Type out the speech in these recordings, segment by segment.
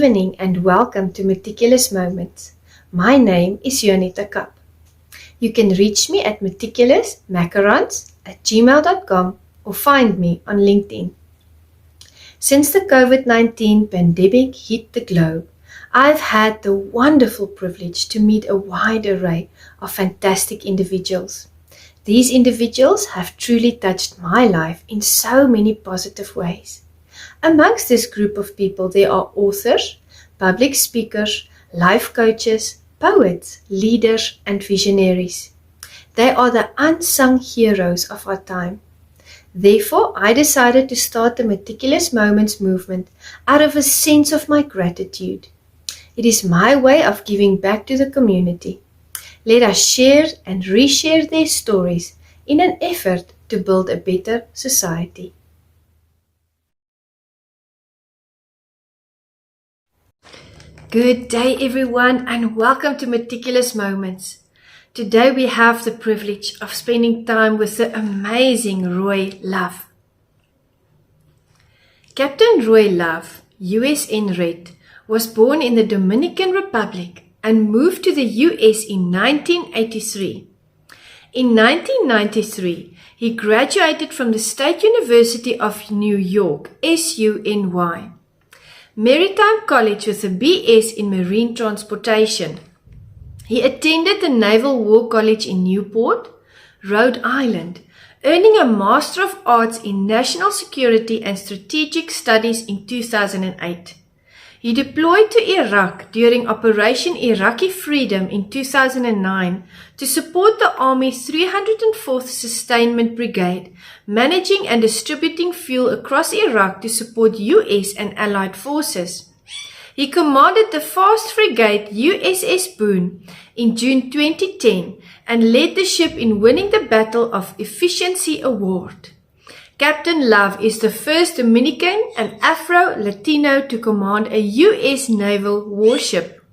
evening and welcome to Meticulous Moments. My name is Juanita Kapp. You can reach me at meticulousmacarons@gmail.com or find me on LinkedIn. Since the COVID-19 pandemic hit the globe, I've had the wonderful privilege to meet a wide array of fantastic individuals. These individuals have truly touched my life in so many positive ways. Amongst this group of people, there are authors, public speakers, life coaches, poets, leaders, and visionaries. They are the unsung heroes of our time. Therefore, I decided to start the Meticulous Moments movement out of a sense of my gratitude. It is my way of giving back to the community. Let us share and reshare their stories in an effort to build a better society. Good day everyone and welcome to Meticulous Moments. Today we have the privilege of spending time with the amazing Roy Love. Captain Roy Love, USN Red, was born in the Dominican Republic and moved to the US in 1983. In 1993, he graduated from the State University of New York, SUNY. Maritime College with a BS in Marine Transportation. He attended the Naval War College in Newport, Rhode Island, earning a Master of Arts in National Security and Strategic Studies in 2008. He deployed to Iraq during Operation Iraqi Freedom in 2009 to support the Army's 304th Sustainment Brigade, managing and distributing fuel across Iraq to support US and Allied forces. He commanded the fast frigate USS Boone in June 2010 and led the ship in winning the Battle of Efficiency Award. Captain Love is the first Dominican and Afro-Latino to command a U.S. naval warship.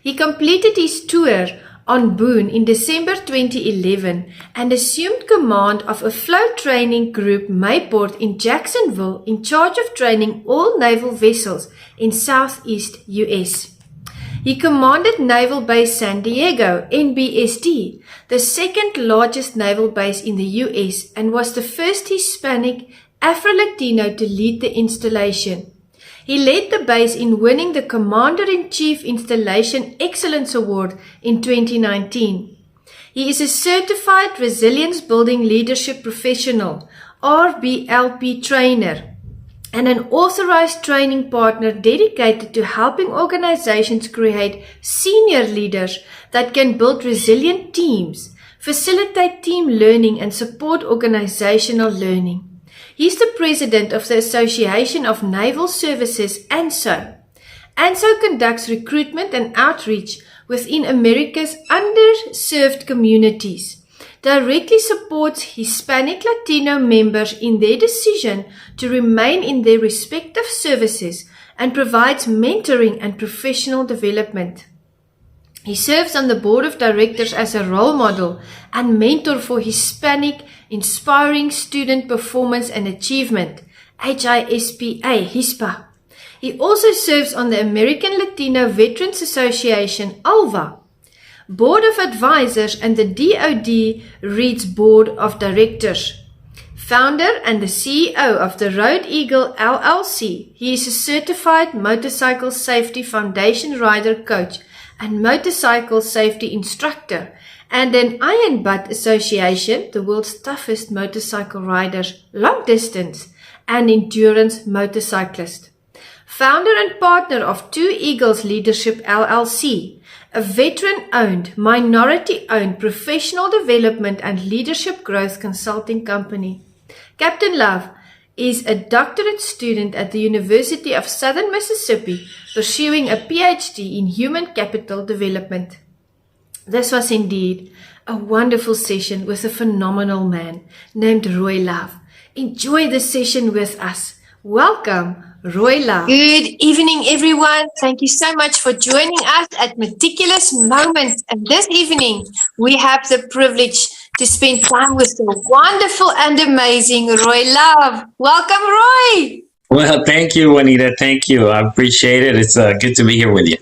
He completed his tour on Boone in December 2011 and assumed command of a float training group Mayport in Jacksonville in charge of training all naval vessels in southeast U.S. He commanded Naval Base San Diego, NBSD, the second largest naval base in the US, and was the first Hispanic Afro-Latino to lead the installation. He led the base in winning the Commander-in-Chief Installation Excellence Award in 2019. He is a Certified Resilience Building Leadership Professional, RBLP trainer, and an authorized training partner dedicated to helping organizations create senior leaders that can build resilient teams, facilitate team learning, and support organizational learning. He is the president of the Association of Naval Services, ANSO. ANSO conducts recruitment and outreach within America's underserved communities, directly supports Hispanic Latino members in their decision to remain in their respective services, and provides mentoring and professional development. He serves on the board of directors as a role model and mentor for Hispanic Inspiring Student Performance and Achievement, HISPA. He also serves on the American Latino Veterans Association, ALVA, Board of Advisors, and the DoD Reed's Board of Directors. Founder and the CEO of the Road Eagle LLC, he is a certified Motorcycle Safety Foundation rider coach and motorcycle safety instructor, and an Iron Butt Association, the world's toughest motorcycle riders, long distance and endurance motorcyclist. Founder and partner of Two Eagles Leadership LLC, a veteran-owned, minority-owned professional development and leadership growth consulting company. Captain Love is a doctorate student at the University of Southern Mississippi, pursuing a PhD in Human Capital Development. This was indeed a wonderful session with a phenomenal man named Roy Love. Enjoy the session with us. Welcome, Roy Love. Good evening, everyone. Thank you so much for joining us at Meticulous Moments. And this evening, we have the privilege to spend time with the wonderful and amazing Roy Love. Welcome, Roy. Well, thank you, Juanita. Thank you. I appreciate it. It's good to be here with you.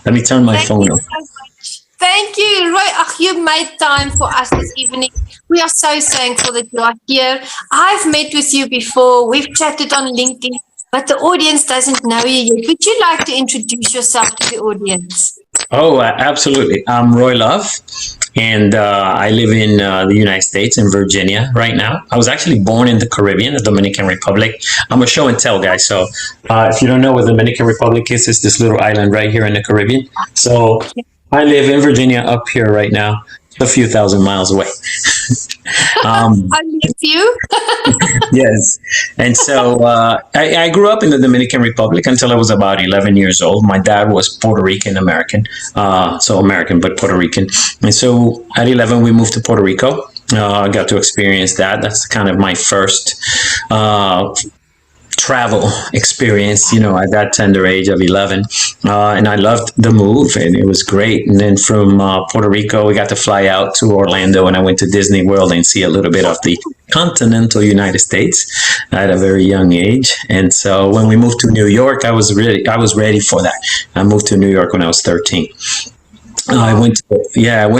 Let me turn my Thank phone you off. so much. Thank you, Roy. Ach, you made time for us this evening. We are so thankful that you are here. I've met with you before. We've chatted on LinkedIn, but the audience doesn't know you yet. Would you like to introduce yourself to the audience? Oh, absolutely. I'm Roy Love, and I live in the United States, in Virginia, right now. I was actually born in the Caribbean, the Dominican Republic. I'm a show and tell guy. So, if you don't know what the Dominican Republic is, it's this little island right here in the Caribbean. So, I live in Virginia up here right now, a few thousand miles away. um, Only a few. Yes. And so I grew up in the Dominican Republic until I was about 11 years old. My dad was Puerto Rican American, so American, but Puerto Rican. And so at 11, we moved to Puerto Rico. I got to experience that. That's kind of my first travel experience, at that tender age of 11. And I loved the move, and it was great. And then from Puerto Rico, we got to fly out to Orlando, and I went to Disney World and see a little bit of the continental United States at a very young age. And so when we moved to New York, I was ready for that. I moved to New York when I was 13. I went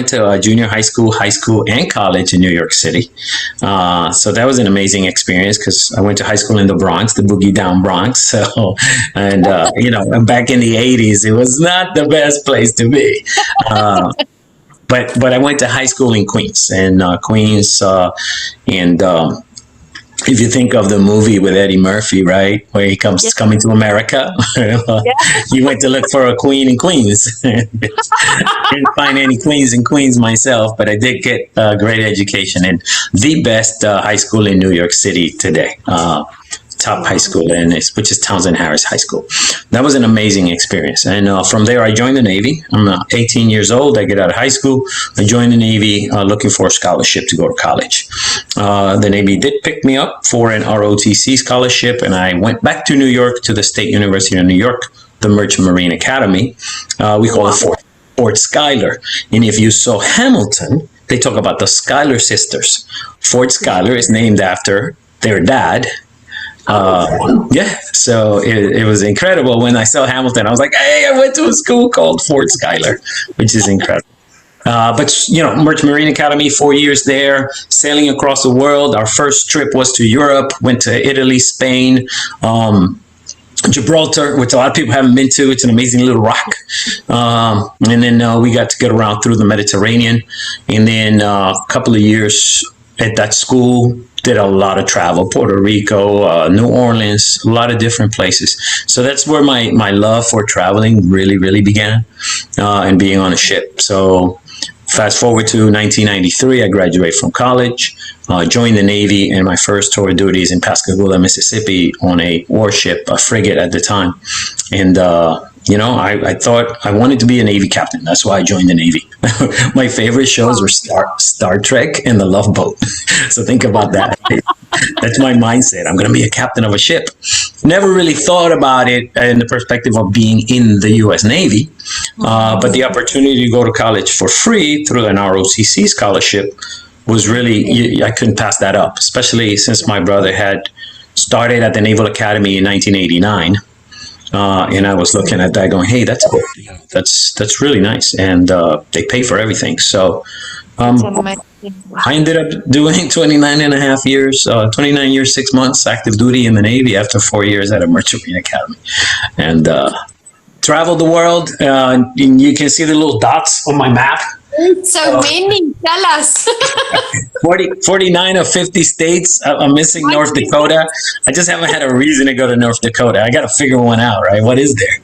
to junior high school, and college in New York City. So that was an amazing experience because I went to high school in the Bronx, the boogie down Bronx. So, and back in the '80s, it was not the best place to be. But I went to high school in Queens, and and if you think of the movie with Eddie Murphy, right, where he coming to America, he went to look for a queen in Queens. Didn't find any queens in Queens myself, but I did get a great education in the best high school in New York City today. Top high school, which is Townsend Harris High School. That was an amazing experience. And from there, I joined the Navy. I'm 18 years old. I get out of high school. I joined the Navy looking for a scholarship to go to college. The Navy did pick me up for an ROTC scholarship, and I went back to New York to the State University of New York, the Merchant Marine Academy. We call it Fort Schuyler. And if you saw Hamilton, they talk about the Schuyler sisters. Fort Schuyler is named after their dad. So it was incredible. When I saw Hamilton, I was like, hey, I went to a school called Fort Schuyler, which is incredible. Merchant Marine Academy, 4 years there, sailing across the world. Our first trip was to Europe, went to Italy, Spain, Gibraltar, which a lot of people haven't been to. It's an amazing little rock. And then we got to get around through the Mediterranean. And then a couple of years at that school, did a lot of travel, Puerto Rico, New Orleans, a lot of different places. So that's where my love for traveling really, really began, and being on a ship. So fast forward to 1993, I graduated from college, joined the Navy, and my first tour of duties in Pascagoula, Mississippi on a warship, a frigate at the time. And I thought I wanted to be a Navy captain. That's why I joined the Navy. My favorite shows were Star Trek and The Love Boat. So think about that. That's my mindset. I'm going to be a captain of a ship. Never really thought about it in the perspective of being in the U.S. Navy. But the opportunity to go to college for free through an ROTC scholarship was really, I couldn't pass that up, especially since my brother had started at the Naval Academy in 1989. And I was looking at that going, hey, that's cool. That's really nice. And they pay for everything. So I ended up doing 29 years, 6 months active duty in the Navy after 4 years at a Merchant Marine Academy. And traveled the world. And you can see the little dots on my map. So many, tell us. 49 of 50 states. I'm missing North Dakota. I just haven't had a reason to go to North Dakota. I got to figure one out, right? What is there?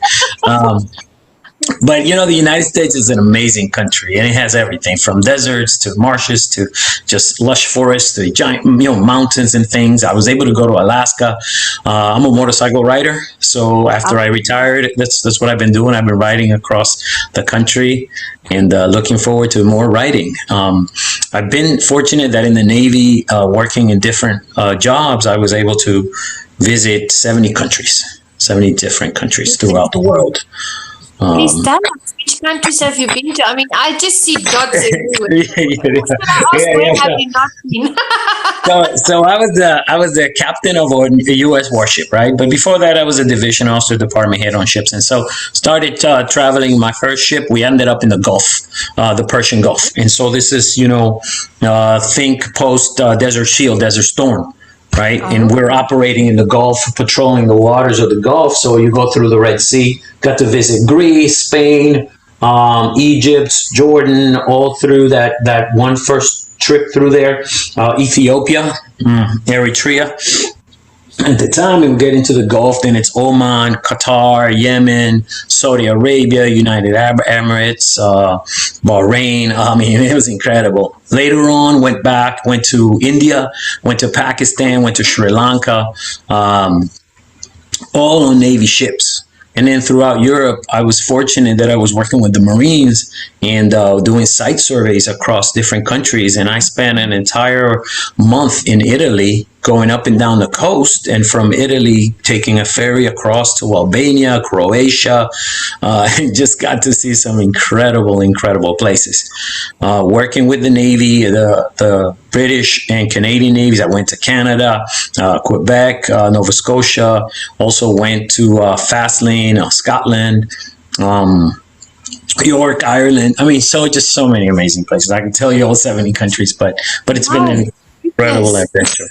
But the United States is an amazing country, and it has everything from deserts to marshes to just lush forests to giant, mountains and things. I was able to go to Alaska. I'm a motorcycle rider, so after I retired, that's what I've been doing. I've been riding across the country, and looking forward to more riding. I've been fortunate that in the Navy, working in different jobs, I was able to visit 70 different countries throughout the world. Please tell us, which countries have you been to? I mean, I just see dots everywhere. Should I ask, where have Yeah. you not been? So I was the captain of a U.S. warship, right? But before that, I was a division officer, department head on ships, and so started traveling. My first ship, we ended up in the Gulf, the Persian Gulf, and so this is think post Desert Shield, Desert Storm. Right, and we're operating in the Gulf, patrolling the waters of the Gulf. So you go through the Red Sea. Got to visit Greece, Spain, Egypt, Jordan, all through that one first trip through there. Ethiopia, Eritrea. At the time we get into the Gulf, then it's Oman, Qatar, Yemen, Saudi Arabia, United Arab Emirates, Bahrain. I mean, it was incredible. Later on, went to India, went to Pakistan, went to Sri Lanka, all on Navy ships. And then throughout Europe, I was fortunate that I was working with the Marines and doing site surveys across different countries. And I spent an entire month in Italy going up and down the coast, and from Italy taking a ferry across to Albania, Croatia, and just got to see some incredible places. Working with the Navy, the British and Canadian navies. I went to Canada, Quebec, Nova Scotia. Also went to Fastlane, Scotland, York, Ireland. I mean, just so many amazing places. I can tell you all 70 countries, but it's been an incredible adventure.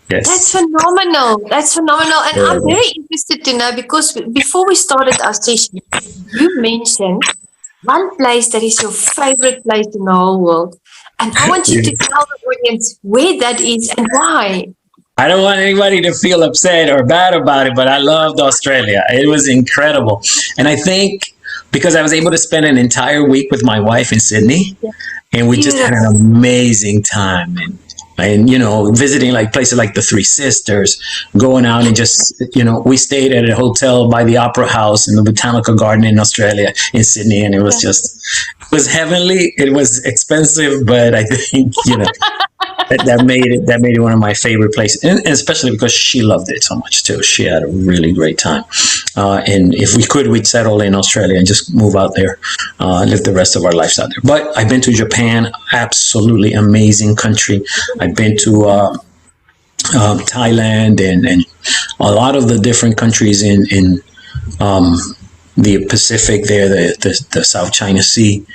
Yes. That's phenomenal. That's phenomenal. And I'm very interested to know, because before we started our session, you mentioned one place that is your favorite place in the whole world. And I want you to tell the audience where that is and why. I don't want anybody to feel upset or bad about it, but I loved Australia. It was incredible. And I think because I was able to spend an entire week with my wife in Sydney, and we just had an amazing time. And visiting like places like the Three Sisters, going out and just, we stayed at a hotel by the Opera House in the Botanical Garden in Australia, in Sydney. And it was it was heavenly. It was expensive, but I think, that made it one of my favorite places, and especially because she loved it so much too. She had a really great time, and if we could, we'd settle in Australia and just move out there, live the rest of our lives out there. But I've been to Japan, absolutely amazing country. I've been to Thailand and a lot of the different countries in the Pacific there, the South China Sea.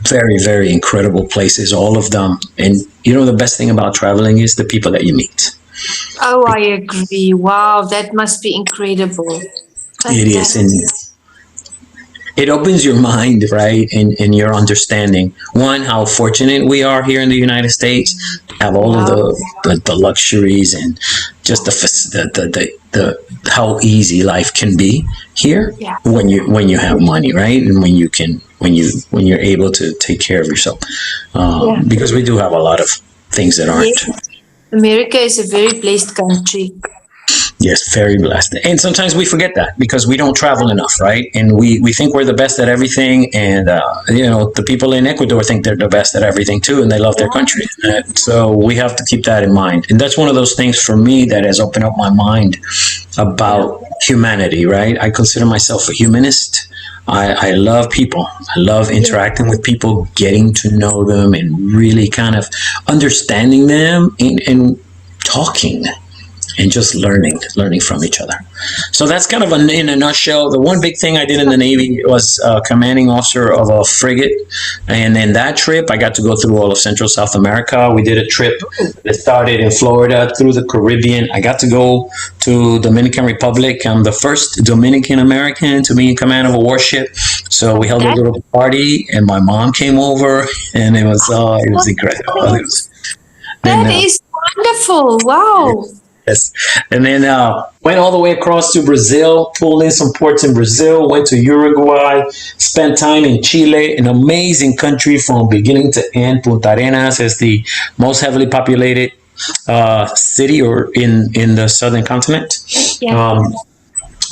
Very incredible places, all of them. And the best thing about traveling is the people that you meet. Oh, I agree. Wow, that must be incredible. It is, and it opens your mind, right, and your understanding. One, how fortunate we are here in the United States to have all of the luxuries and just the how easy life can be here when you have money, right, and when you're able to take care of yourself, because we do have a lot of things that aren't. Yes. America is a very blessed country. Yes, very blessed. And sometimes we forget that because we don't travel enough, right? And we think we're the best at everything. And, the people in Ecuador think they're the best at everything too, and they love their country. So we have to keep that in mind. And that's one of those things for me that has opened up my mind about humanity, right? I consider myself a humanist. I love people. I love interacting with people, getting to know them, and really kind of understanding them and talking and just learning from each other. So that's kind of in a nutshell. The one big thing I did in the Navy was commanding officer of a frigate. And then that trip, I got to go through all of Central South America. We did a trip that started in Florida through the Caribbean. I got to go to Dominican Republic. I'm the first Dominican American to be in command of a warship. So we held a little party, and my mom came over, and it was incredible. That is wonderful. Wow. Yes. And then went all the way across to Brazil, pulled in some ports in Brazil, went to Uruguay, spent time in Chile, an amazing country from beginning to end. Punta Arenas is the most heavily populated city or in the southern continent.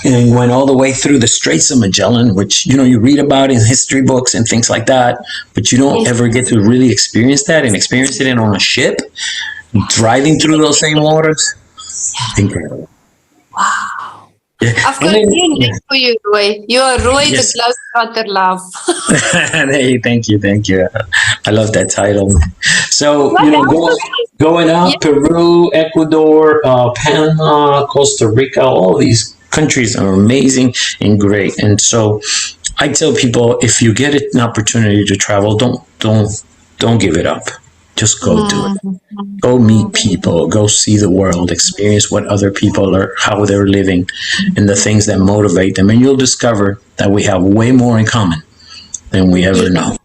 And went all the way through the Straits of Magellan, which, you read about in history books and things like that, but you don't ever get to really experience that and experience it on a ship, driving through those same waters. Incredible. Wow. I've And got a then, new name for you, Roy. You are Roy the yes. Globetrotter Love. Hey, thank you. I love that title. So, What else? going Yeah. up, Peru, Ecuador, Panama, Costa Rica, all these countries are amazing and great. And so I tell people, if you get an opportunity to travel, don't give it up. Just go do it. Go meet people, go see the world, experience what other people are, how they're living, and the things that motivate them. And you'll discover that we have way more in common than we ever know.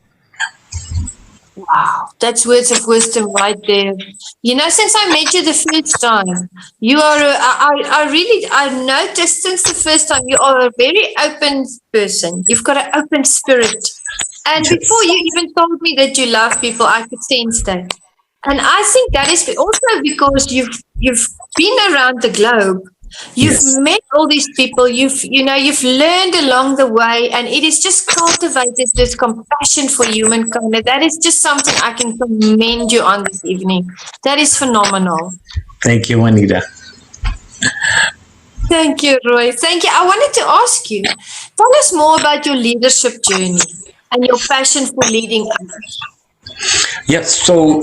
Wow, that's words of wisdom right there. You know, since I met you the first time, you are, I really, I noticed since the first time, you are a very open person. You've got an open spirit. And before Yes. you even told me that you love people, I could sense that. And I think that is also because you've been around the globe. You've Yes. met all these people. You've learned along the way, and it is just cultivated this compassion for humankind. That is just something I can commend you on this evening. That is phenomenal. Thank you, Juanita. Thank you, Roy. Thank you. I wanted to ask you, tell us more about your leadership journey and your passion for leading others. Yes. So,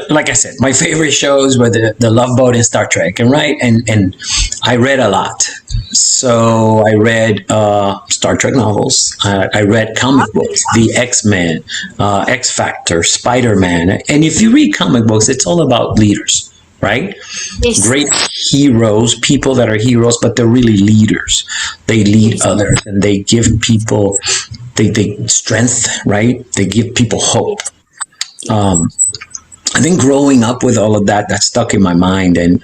like I said, my favorite shows were the Love Boat and Star Trek, and I read a lot. So I read Star Trek novels. I read comic books, the X-Men, X Factor, Spider-Man. And if you read comic books, it's all about leaders, right? Yes. Great heroes, people that are heroes, but they're really leaders. They lead Yes. others, and they give people they strength, right? They give people hope. um, I think growing up with all of that, that stuck in my mind, and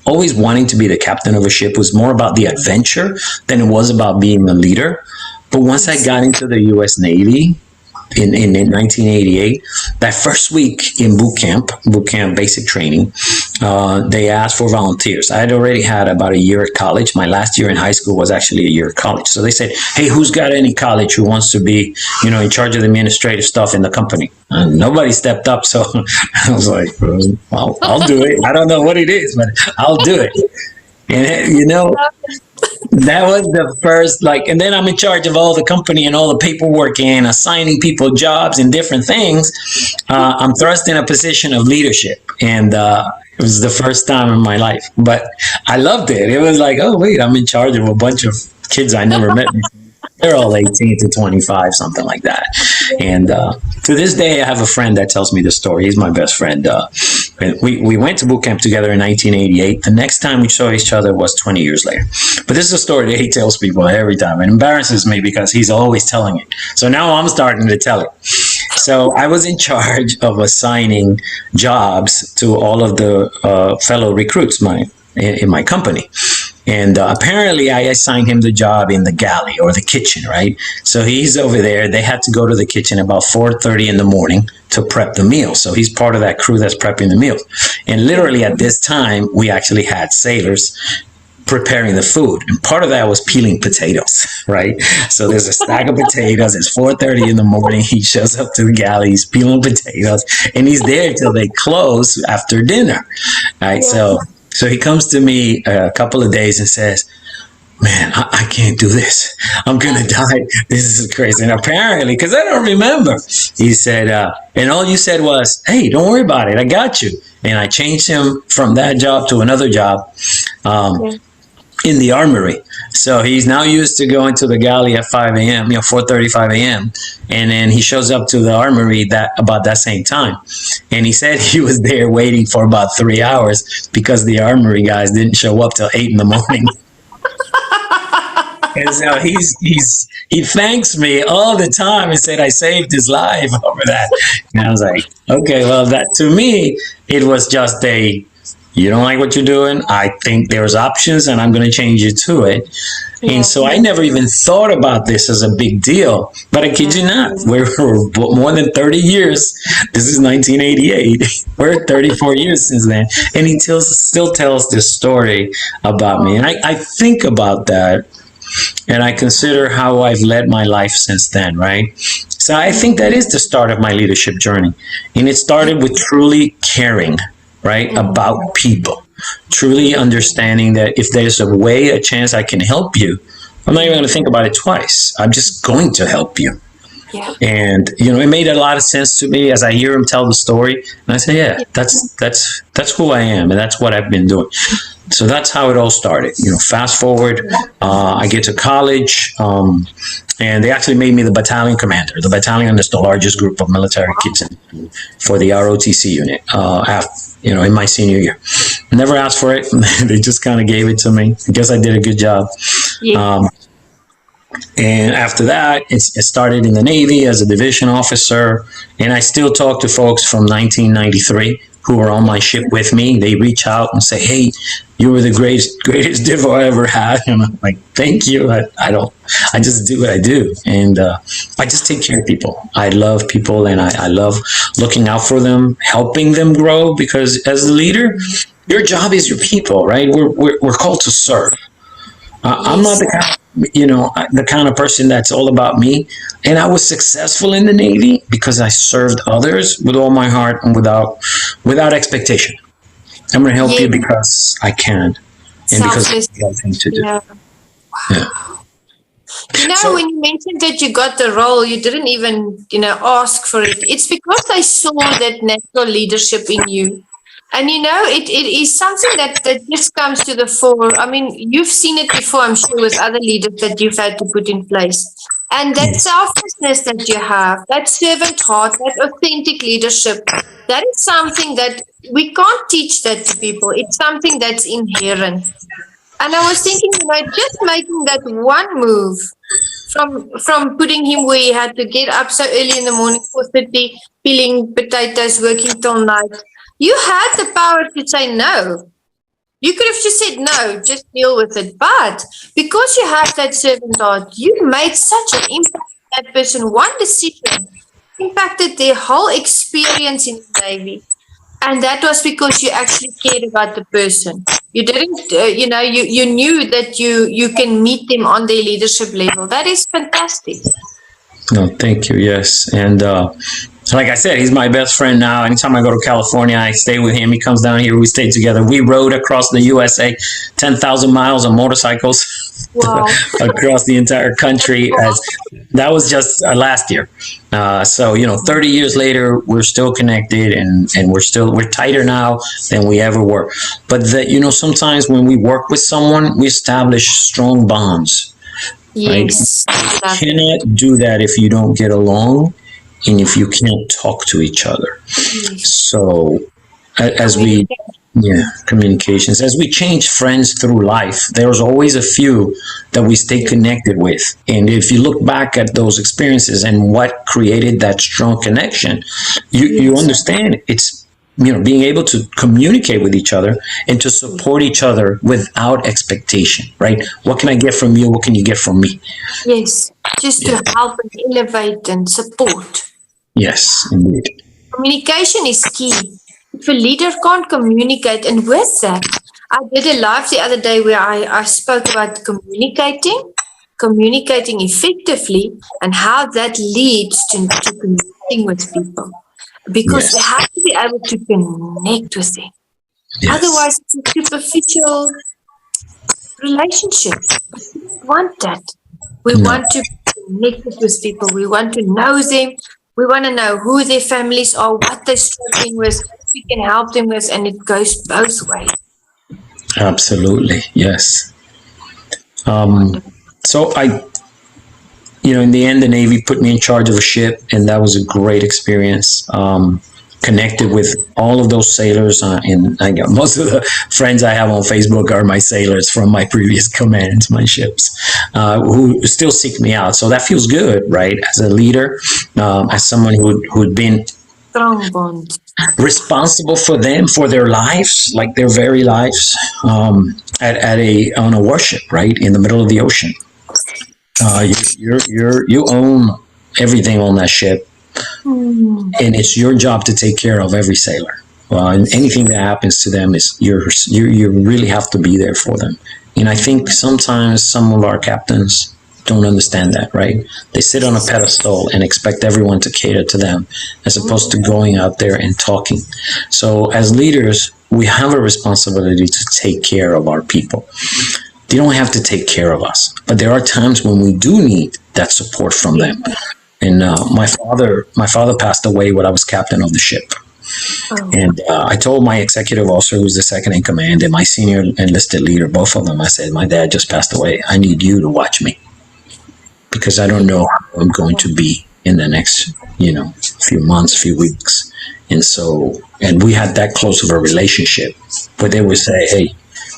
always wanting to be the captain of a ship was more about the adventure than it was about being a leader. But once I got into the U.S. Navy in 1988, that first week in boot camp basic training, they asked for volunteers. I had already had about a year at college. My last year in high school was actually a year at college. So they said, hey, who's got any college who wants to be, in charge of the administrative stuff in the company? And nobody stepped up. So I was like, well, I'll do it. I don't know what it is, but I'll do it. And, that was the first, and then I'm in charge of all the company and all the paperwork and assigning people jobs and different things. I'm thrust in a position of leadership, and it was the first time in my life. But I loved it. It was like, oh wait, I'm in charge of a bunch of kids I never met before. They're all 18 to 25, something like that. And to this day, I have a friend that tells me the story. He's my best friend. We went to boot camp together in 1988. The next time we saw each other was 20 years later. But this is a story that he tells people every time. It embarrasses me because he's always telling it. So now I'm starting to tell it. So I was in charge of assigning jobs to all of the fellow recruits in my company. And apparently I assigned him the job in the galley or the kitchen, right? So he's over there. They had to go to the kitchen about 4:30 in the morning to prep the meal. So he's part of that crew that's prepping the meals. And literally at this time, we actually had sailors preparing the food. And part of that was peeling potatoes, right? So there's a stack of potatoes. It's 4:30 in the morning. He shows up to the galley. He's peeling potatoes. And he's there till they close after dinner, right? Yeah. So he comes to me a couple of days and says, man, I can't do this. I'm going to die. This is crazy. And apparently, because I don't remember, he said, and all you said was, hey, don't worry about it. I got you. And I changed him from that job to another job in the armory. So he's now used to going to the galley at 5 a.m., 4:35 a.m. And then he shows up to the armory about that same time. And he said he was there waiting for about 3 hours because the armory guys didn't show up till 8 in the morning. And so he thanks me all the time and said I saved his life over that. And I was like, okay, well, that to me, it was just you don't like what you're doing? I think there's options and I'm going to change you to it. Yeah. And so I never even thought about this as a big deal. But I kid you not, we're more than 30 years. This is 1988. We're 34 years since then. And he still tells this story about me. And I think about that. And I consider how I've led my life since then, right? So I think that is the start of my leadership journey. And it started with truly caring, right, about people, truly understanding that if there's a chance I can help you, I'm not even going to think about it twice. I'm just going to help you. Yeah. And it made a lot of sense to me as I hear him tell the story, and I say, yeah, that's who I am, and that's what I've been doing. So that's how it all started. Fast forward, I get to college, and they actually made me the battalion commander. The battalion is the largest group of military kids for the ROTC unit. In my senior year, never asked for it. They just kind of gave it to me. I guess I did a good job. Yeah. And after that, it started in the Navy as a division officer. And I still talk to folks from 1993 who were on my ship with me. They reach out and say, hey, you were the greatest div I ever had. And I'm like, thank you. I just do what I do. And I just take care of people. I love people, and I love looking out for them, helping them grow, because as a leader, your job is your people, right? We're called to serve. I'm not the kind of person that's all about me. And I was successful in the Navy because I served others with all my heart and without expectation. I'm going to help you because I can, and because it's the right thing to do. Yeah. Yeah. When you mentioned that you got the role, you didn't even, ask for it. It's because I saw that natural leadership in you. And, it is something that just comes to the fore. I mean, you've seen it before, I'm sure, with other leaders that you've had to put in place. And that selflessness that you have, that servant heart, that authentic leadership, that is something that we can't teach that to people. It's something that's inherent. And I was thinking, just making that one move from putting him where he had to get up so early in the morning, 4:30, peeling potatoes, working till night. You had the power to say no. You could have just said no, just deal with it. But because you have that servant heart, you made such an impact on that person. One decision impacted their whole experience in the Navy. And that was because you actually cared about the person. You didn't, you knew that you can meet them on their leadership level. That is fantastic. No, thank you. Yes. And like I said, he's my best friend now. Anytime I go to California, I stay with him. He comes down here. We stay together. We rode across the USA, 10,000 miles on motorcycles. Wow. Across the entire country. That was just last year. So 30 years later, we're still connected, and we're tighter now than we ever were. But sometimes when we work with someone, we establish strong bonds. Yes. Right? You cannot do that if you don't get along and if you can't talk to each other. Yes. So communications. As we change friends through life, there's always a few that we stay connected with. And if you look back at those experiences and what created that strong connection, you understand it's being able to communicate with each other and to support each other without expectation, right? What can I get from you? What can you get from me? Yes, just to help and elevate and support. Yes, indeed. Communication is key. If a leader can't communicate, and with that, I did a live the other day where I spoke about communicating effectively, and how that leads to connecting with people. Because we have to be able to connect with them. Yes. Otherwise, it's a superficial relationship. We don't want that. We want to connect with people. We want to know them. We want to know who their families are, what they're struggling with, what we can help them with, and it goes both ways. Absolutely, yes. So in the end, the Navy put me in charge of a ship, and that was a great experience. Connected with all of those sailors, and I got most of the friends I have on Facebook are my sailors from my previous commands, my ships, who still seek me out. So that feels good, right? As a leader, as someone who'd been strong bond, responsible for them, for their lives, like their very lives, on a warship, right, in the middle of the ocean. You own everything on that ship. And it's your job to take care of every sailor. And anything that happens to them is you really have to be there for them. And I think sometimes some of our captains don't understand that, right? They sit on a pedestal and expect everyone to cater to them as opposed to going out there and talking. So as leaders, we have a responsibility to take care of our people. They don't have to take care of us, but there are times when we do need that support from them. And my father passed away when I was captain of the ship. And I told my executive officer, who's the second in command, and my senior enlisted leader, both of them, I said, my dad just passed away. I need you to watch me because I don't know how I'm going to be in the next, few months, few weeks. And we had that close of a relationship where they would say, hey,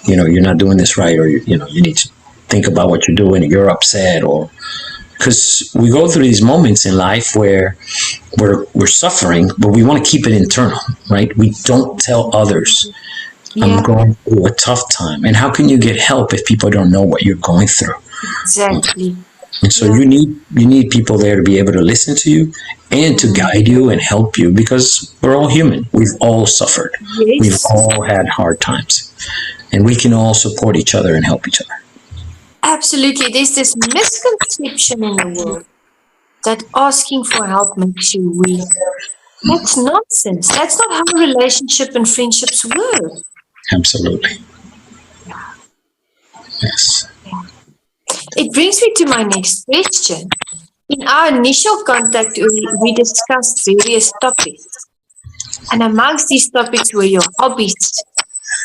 you're not doing this right, or, you need to think about what you're doing, or you're upset, or because we go through these moments in life where we're suffering, but we want to keep it internal, right? We don't tell others, I'm going through a tough time. And how can you get help if people don't know what you're going through? Exactly. And so you need people there to be able to listen to you and to guide you and help you, because we're all human. We've all suffered. Yes. We've all had hard times, and we can all support each other and help each other. Absolutely. There's this misconception in the world that asking for help makes you weak. That's nonsense. That's not how relationship and friendships work. Absolutely. Yes. It brings me to my next question. In our initial contact, we discussed various topics. And amongst these topics were your hobbies.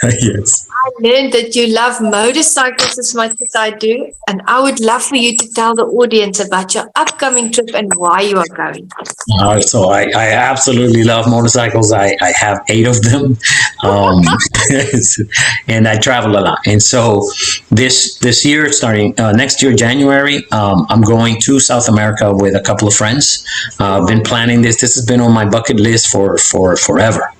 Yes. I learned that you love motorcycles as much as I do, and I would love for you to tell the audience about your upcoming trip and why you are going. So I absolutely love motorcycles. I have 8 of them, and I travel a lot. And so this year, starting next year, January, I'm going to South America with a couple of friends. I've been planning this. This has been on my bucket list for forever.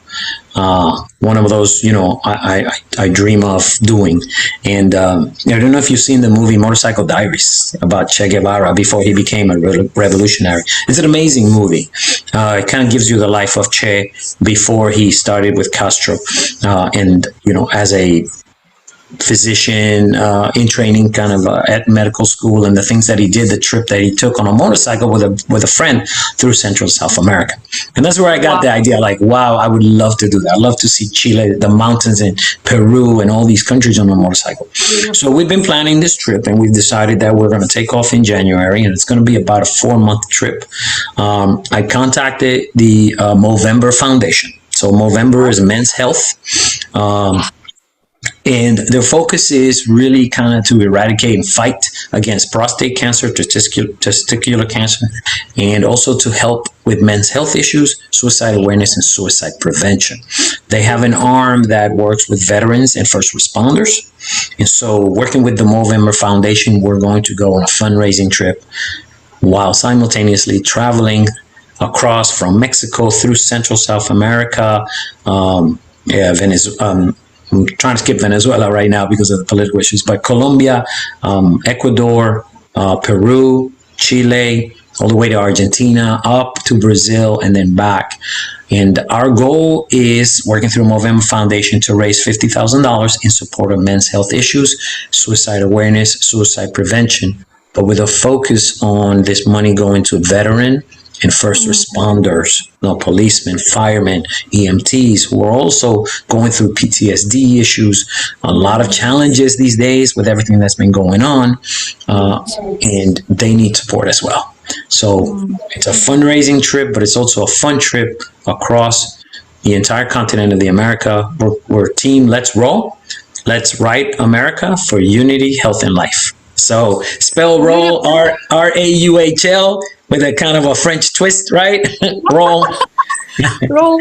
One of those, I dream of doing. And I don't know if you've seen the movie Motorcycle Diaries about Che Guevara before he became a revolutionary. It's an amazing movie. It kind of gives you the life of Che before he started with Castro, and as a physician in training, kind of at medical school, and the things that he did, the trip that he took on a motorcycle with a friend through Central South America. And that's where I got the idea, like, wow, I would love to do that. I'd love to see Chile, the mountains in Peru, and all these countries on a motorcycle. So we've been planning this trip, and we've decided that we're going to take off in January, and it's going to be about a 4-month trip. I contacted the Movember Foundation. So Movember is men's health. And their focus is really kind of to eradicate and fight against prostate cancer, testicular cancer, and also to help with men's health issues, suicide awareness, and suicide prevention. They have an arm that works with veterans and first responders. And so working with the Movember Foundation, we're going to go on a fundraising trip while simultaneously traveling across from Mexico through Central South America, Venezuela. I'm trying to skip Venezuela right now because of the political issues, but Colombia, Ecuador, Peru, Chile, all the way to Argentina, up to Brazil, and then back. And our goal is, working through Movember Foundation, to raise $50,000 in support of men's health issues, suicide awareness, suicide prevention, but with a focus on this money going to veteran and first responders, policemen, firemen, EMTs, who are also going through PTSD issues, a lot of challenges these days with everything that's been going on, and they need support as well. So it's a fundraising trip, but it's also a fun trip across the entire continent of the America. We're team Let's Roll. Let's Write America for Unity, Health, and Life. So spell roll, R-A-U-H-L, with a kind of a French twist, right? Roll. Roll.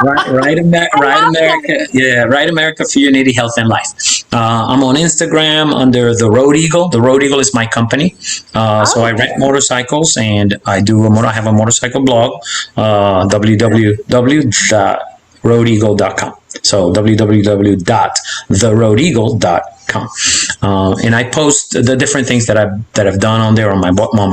Right America. Yeah, Right America for Unity, Health, and Life. I'm on Instagram under The Road Eagle. The Road Eagle is my company. So I rent motorcycles, and I have a motorcycle blog, www.roadeagle.com. So www.theroadeagle.com. And I post the different things that I've done on there on my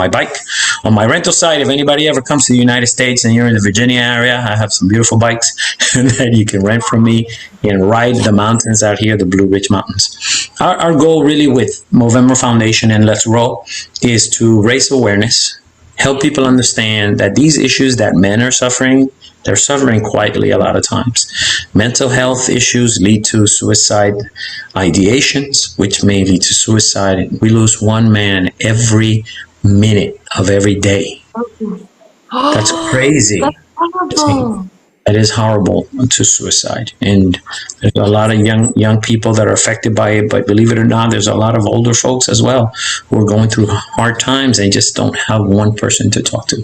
bike. On my rental site, if anybody ever comes to the United States and you're in the Virginia area, I have some beautiful bikes that you can rent from me and ride the mountains out here, the Blue Ridge Mountains. our goal really with Movember Foundation and Let's Roll is to raise awareness, help people understand that these issues that men are suffering, they're suffering quietly a lot of times. Mental health issues lead to suicide ideations, which may lead to suicide. We lose one man every minute of every day. That's crazy. That's horrible. That is horrible to suicide, and there's a lot of young people that are affected by it. But believe it or not, there's a lot of older folks as well who are going through hard times and just don't have one person to talk to.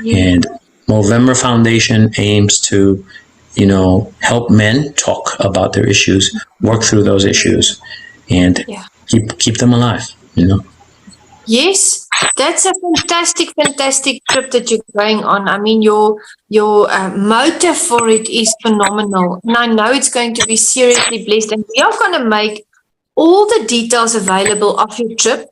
And Movember Foundation aims to, help men talk about their issues, work through those issues, and keep them alive. Yes, that's a fantastic trip that you're going on. I mean, your motive for it is phenomenal, and I know it's going to be seriously blessed. And we are going to make all the details available of your trip.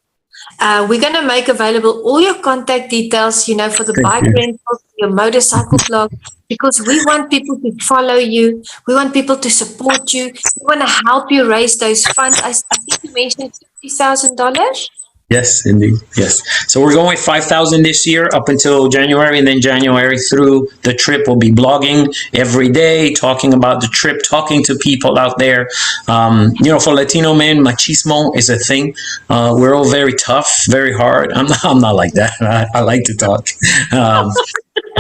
We're going to make available all your contact details, for the bike rental, your motorcycle blog, because we want people to follow you. We want people to support you. We want to help you raise those funds. I think you mentioned $50,000. Yes, indeed. Yes. So we're going with 5,000 this year up until January, and then January through the trip, we'll be blogging every day, talking about the trip, talking to people out there. For Latino men, machismo is a thing. We're all very tough, very hard. I'm not like that. I like to talk.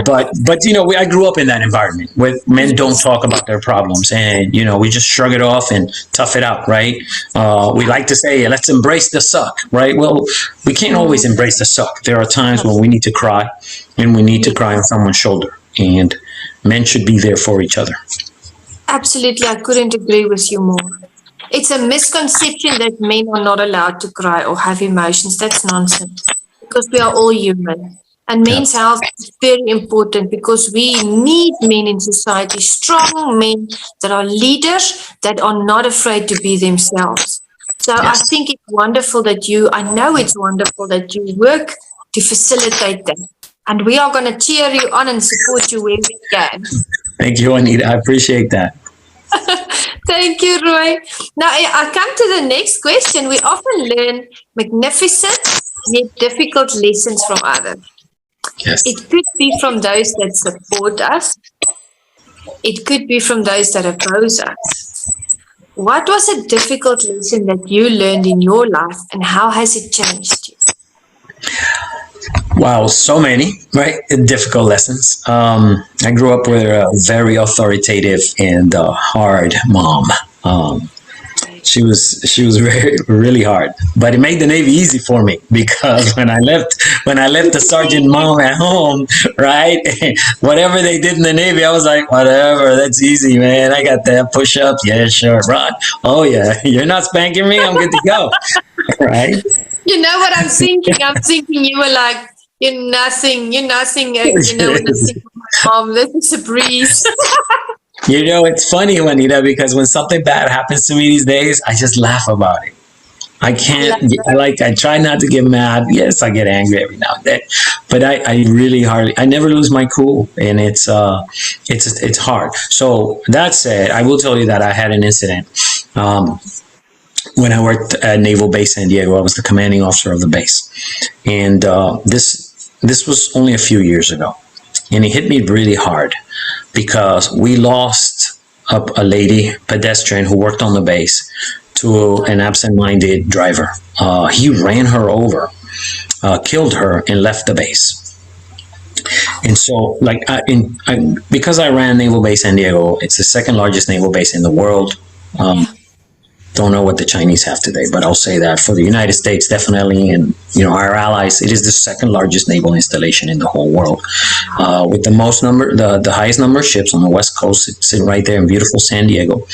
But I grew up in that environment where men don't talk about their problems, and we just shrug it off and tough it out, right? We like to say, let's embrace the suck, right? Well, we can't always embrace the suck. There are times when we need to cry, and we need to cry on someone's shoulder, and men should be there for each other. Absolutely, I couldn't agree with you more. It's a misconception that men are not allowed to cry or have emotions. That's nonsense, because we are all human. And men's health is very important, because we need men in society, strong men that are leaders, that are not afraid to be themselves. So I think it's wonderful that I know it's wonderful that you work to facilitate that. And we are going to cheer you on and support you where we can. Thank you, Juanita. I appreciate that. Thank you, Roy. Now, I come to the next question. We often learn magnificent yet difficult lessons from others. Yes. It could be from those that support us. It could be from those that oppose us. What was a difficult lesson that you learned in your life, and how has it changed you? Wow, so many, right? Difficult lessons. I grew up with a very authoritative and hard mom. She was really hard, but it made the Navy easy for me, because when I left the sergeant mom at home, right, whatever they did in the Navy, I was like, whatever, that's easy, man. I got that push up, yeah, sure, Ron. Oh yeah, you're not spanking me, I'm good to go, right? You know what I'm thinking? I'm thinking you were like, you're nothing. When I think of my mom, this is a breeze. It's funny, Juanita, because when something bad happens to me these days, I just laugh about it. I can't, I try not to get mad. Yes, I get angry every now and then, but I never lose my cool, and it's hard. So that said, I will tell you that I had an incident. When I worked at Naval Base San Diego, I was the commanding officer of the base. And this was only a few years ago. And it hit me really hard, because we lost a lady pedestrian who worked on the base to an absent-minded driver. He ran her over, killed her, and left the base. And so, because I ran Naval Base San Diego, it's the second largest naval base in the world. Don't know what the Chinese have today, but I'll say that for the United States, definitely, and our allies, it is the second largest naval installation in the whole world, with the highest number of ships on the West Coast, sitting right there in beautiful San Diego.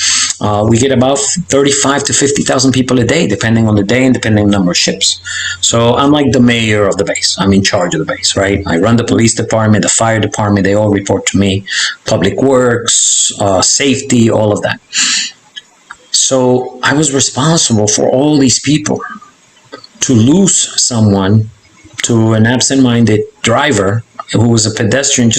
We get about 35 to 50,000 people a day, depending on the day and depending on the number of ships. So I'm like the mayor of the base. I'm in charge of the base, right? I run the police department, the fire department. They all report to me. Public works, safety, all of that. So I was responsible for all these people. To lose someone to an absent-minded driver who was a pedestrian,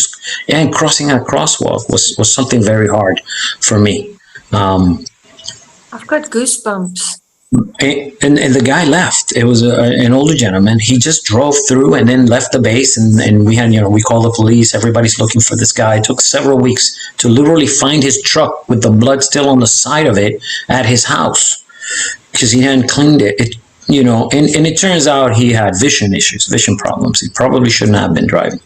and crossing a crosswalk was something very hard for me. I've got goosebumps. And the guy left. It was an older gentleman. He just drove through and then left the base. And we had, we called the police. Everybody's looking for this guy. It took several weeks to literally find his truck with the blood still on the side of it at his house because he hadn't cleaned it. And it turns out he had vision issues, vision problems. He probably shouldn't have been driving.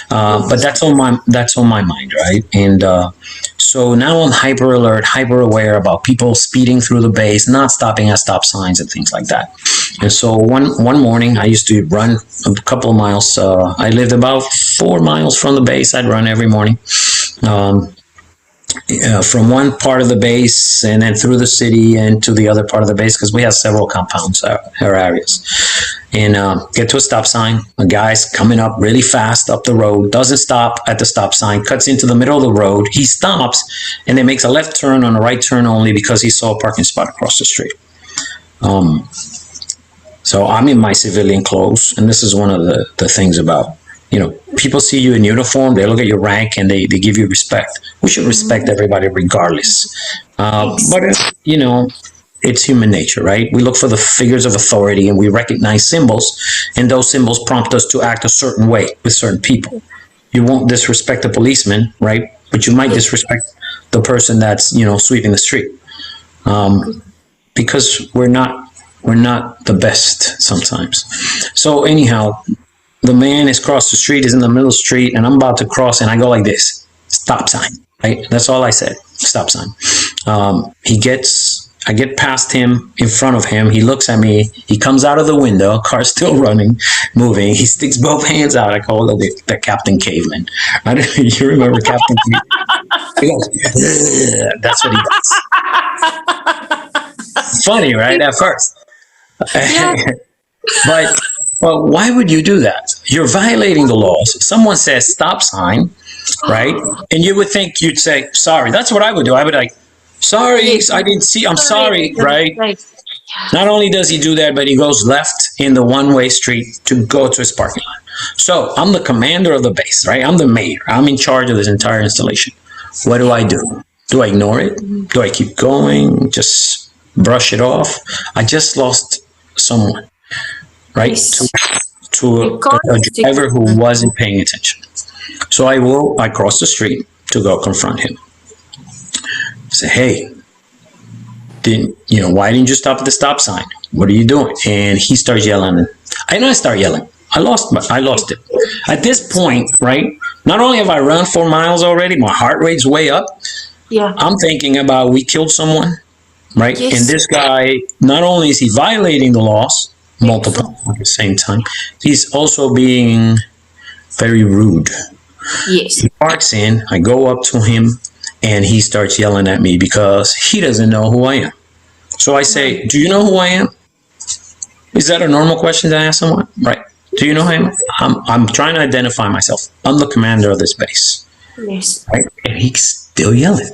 But that's on my mind, right? And so now I'm hyper alert, hyper aware about people speeding through the base, not stopping at stop signs and things like that. And so one morning, I used to run a couple of miles. I lived about 4 miles from the base. I'd run every morning. From one part of the base and then through the city and to the other part of the base because we have several compounds or areas. And get to a stop sign. A guy's coming up really fast up the road, doesn't stop at the stop sign, cuts into the middle of the road. He stops and then makes a left turn on a right turn only because he saw a parking spot across the street. So I'm in my civilian clothes, and this is one of the things about, people see you in uniform, they look at your rank, and they give you respect. We should respect everybody regardless. But, it's human nature, right? We look for the figures of authority and we recognize symbols, and those symbols prompt us to act a certain way with certain people. You won't disrespect a policeman, right? But you might disrespect the person that's, sweeping the street. Because we're not the best sometimes. So anyhow, the man is across the street, is in the middle of the street, and I'm about to cross, and I go like this, stop sign, right? That's all I said, stop sign. I get past him, in front of him, he looks at me, he comes out of the window, car's still running, moving, he sticks both hands out. I call it the Captain Caveman. You remember Captain Caveman? He goes, that's what he does. Funny, right, at first? Yeah. But why would you do that? You're violating the laws. Someone says stop sign, right? And you would think you'd say, sorry. That's what I would do. I would like, sorry, I didn't see, I'm sorry, right? Not only does he do that, but he goes left in the one-way street to go to his parking lot. So I'm the commander of the base, right? I'm the mayor. I'm in charge of this entire installation. What do I do? Do I ignore it? Do I keep going? Just brush it off? I just lost someone, right? To a driver who wasn't paying attention. So I cross the street to go confront him. Say, hey, why didn't you stop at the stop sign? What are you doing? And he starts yelling. And I start yelling. I lost it. At this point, right, not only have I run 4 miles already, my heart rate's way up. Yeah. I'm thinking about we killed someone, right? Yes. And this guy, not only is he violating the laws, multiple at the same time, he's also being very rude. Yes. He parks in, I go up to him, and he starts yelling at me because he doesn't know who I am. So I say, do you know who I am? Is that a normal question to ask someone? Right. Do you know who I am? I'm trying to identify myself. I'm the commander of this base. Yes. Right? And he's still yelling.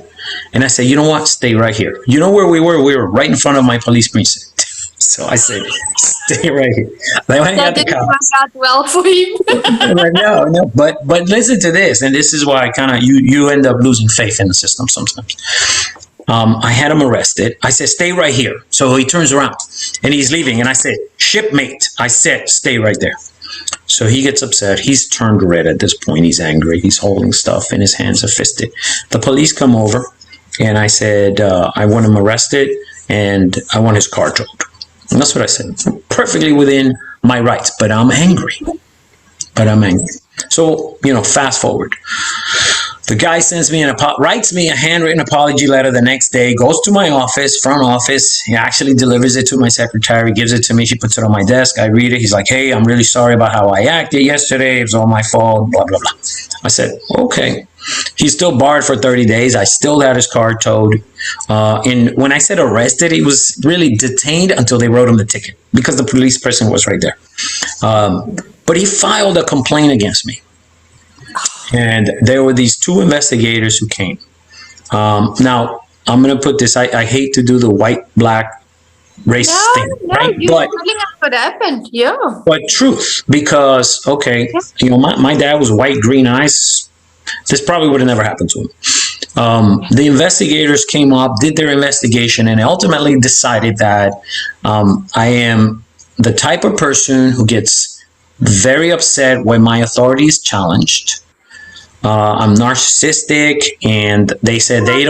And I say, you know what? Stay right here. You know where we were? We were right in front of my police precinct. So I said, stay right here. That didn't work out well for you. No. But listen to this, and this is why you end up losing faith in the system sometimes. I had him arrested. I said, stay right here. So he turns around and he's leaving. And I said, shipmate. I said, stay right there. So he gets upset. He's turned red at this point. He's angry. He's holding stuff and his hands are fisted. The police come over and I said, I want him arrested and I want his car towed. And that's what I said. Perfectly within my rights, but I'm angry. So, fast forward. The guy sends me writes me a handwritten apology letter the next day, goes to my office, front office. He actually delivers it to my secretary, gives it to me. She puts it on my desk. I read it. He's like, hey, I'm really sorry about how I acted yesterday. It was all my fault, blah, blah, blah. I said, okay. He's still barred for 30 days. I still had his car towed. And when I said arrested, he was really detained until they wrote him the ticket because the police person was right there. But he filed a complaint against me. And there were these 2 investigators who came. Now, I'm going to put this, I hate to do the white-black race thing. No, right? You're telling us what happened, yeah. But truth, because, okay, my dad was white, green eyes. This probably would have never happened to him. The investigators came up, did their investigation, and ultimately decided that I am the type of person who gets very upset when my authority is challenged. I'm narcissistic, and they said they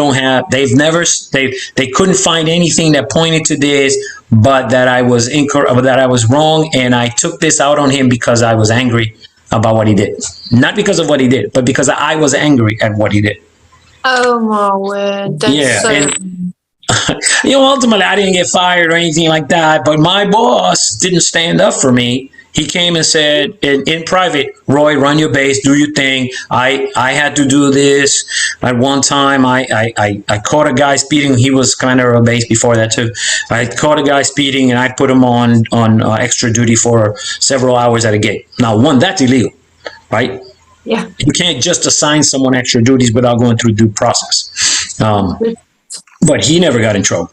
couldn't find anything that pointed to this, but that I was incorrect, that I was wrong, and I took this out on him because I was angry about what he did. Not because of what he did, but because I was angry at what he did. Oh my word. That's And ultimately I didn't get fired or anything like that, but my boss didn't stand up for me. He came and said in private, Roy, run your base, do your thing. I had to do this. At one time, I caught a guy speeding. He was kind of a base before that too. I caught a guy speeding, and I put him on extra duty for several hours at a gate. Now, one, that's illegal, right? Yeah. You can't just assign someone extra duties without going through due process. But he never got in trouble.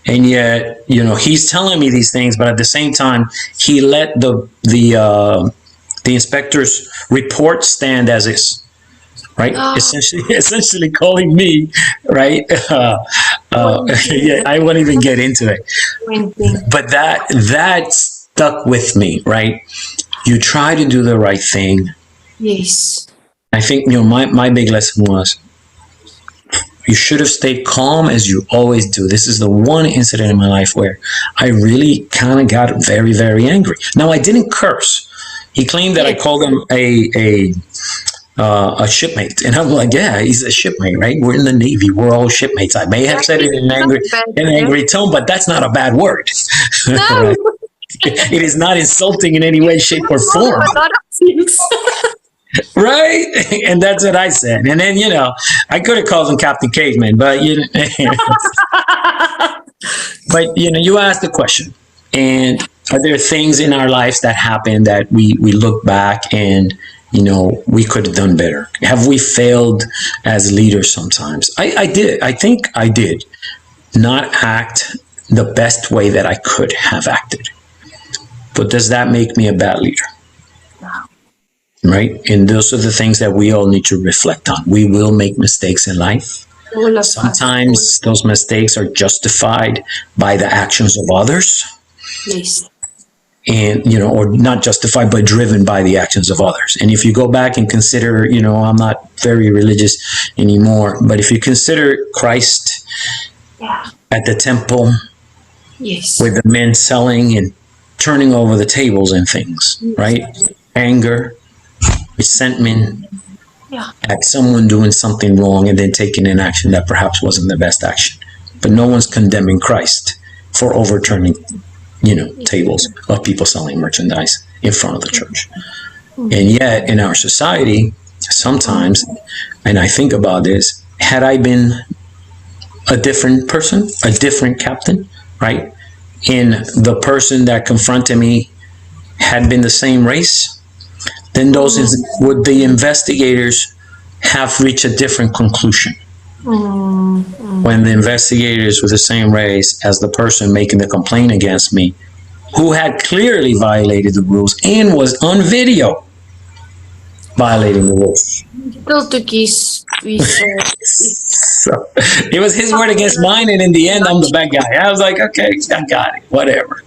And yet, he's telling me these things, but at the same time, he let the inspector's report stand as is, right? Essentially calling me, right? Yeah, I won't even get into it. But that stuck with me, right? You try to do the right thing. Yes. I think, my big lesson was, you should have stayed calm as you always do. This is the one incident in my life where I really kind of got very, very angry. Now, I didn't curse. He claimed that I called him a shipmate. And I'm like, yeah, he's a shipmate, right? We're in the Navy. We're all shipmates. I may have said it in an angry tone, but that's not a bad word. No. Right? It is not insulting in any way, shape, or form. A lot of things. Right? And that's what I said. And then, I could have called him Captain Caveman, but, you asked the question. And are there things in our lives that happen that we look back and, we could have done better? Have we failed as leaders sometimes? I did. I think I did not act the best way that I could have acted. But does that make me a bad leader? No. Right? And those are the things that we all need to reflect on. We will make mistakes in life. Sometimes those mistakes are justified by the actions of others. Yes. And, or not justified, but driven by the actions of others. And if you go back and consider, I'm not very religious anymore, but if you consider Christ at the temple, yes, with the men selling and turning over the tables and things, right? Anger, resentment at someone doing something wrong and then taking an action that perhaps wasn't the best action. But no one's condemning Christ for overturning, tables of people selling merchandise in front of the church. And yet in our society, sometimes, and I think about this, had I been a different person, a different captain, right? And the person that confronted me had been the same race, then would the investigators have reached a different conclusion? When the investigators were the same race as the person making the complaint against me, who had clearly violated the rules and was on video violating the rules. So it was his word against mine, and in the end, I'm the bad guy. I was like, okay, I got it, whatever.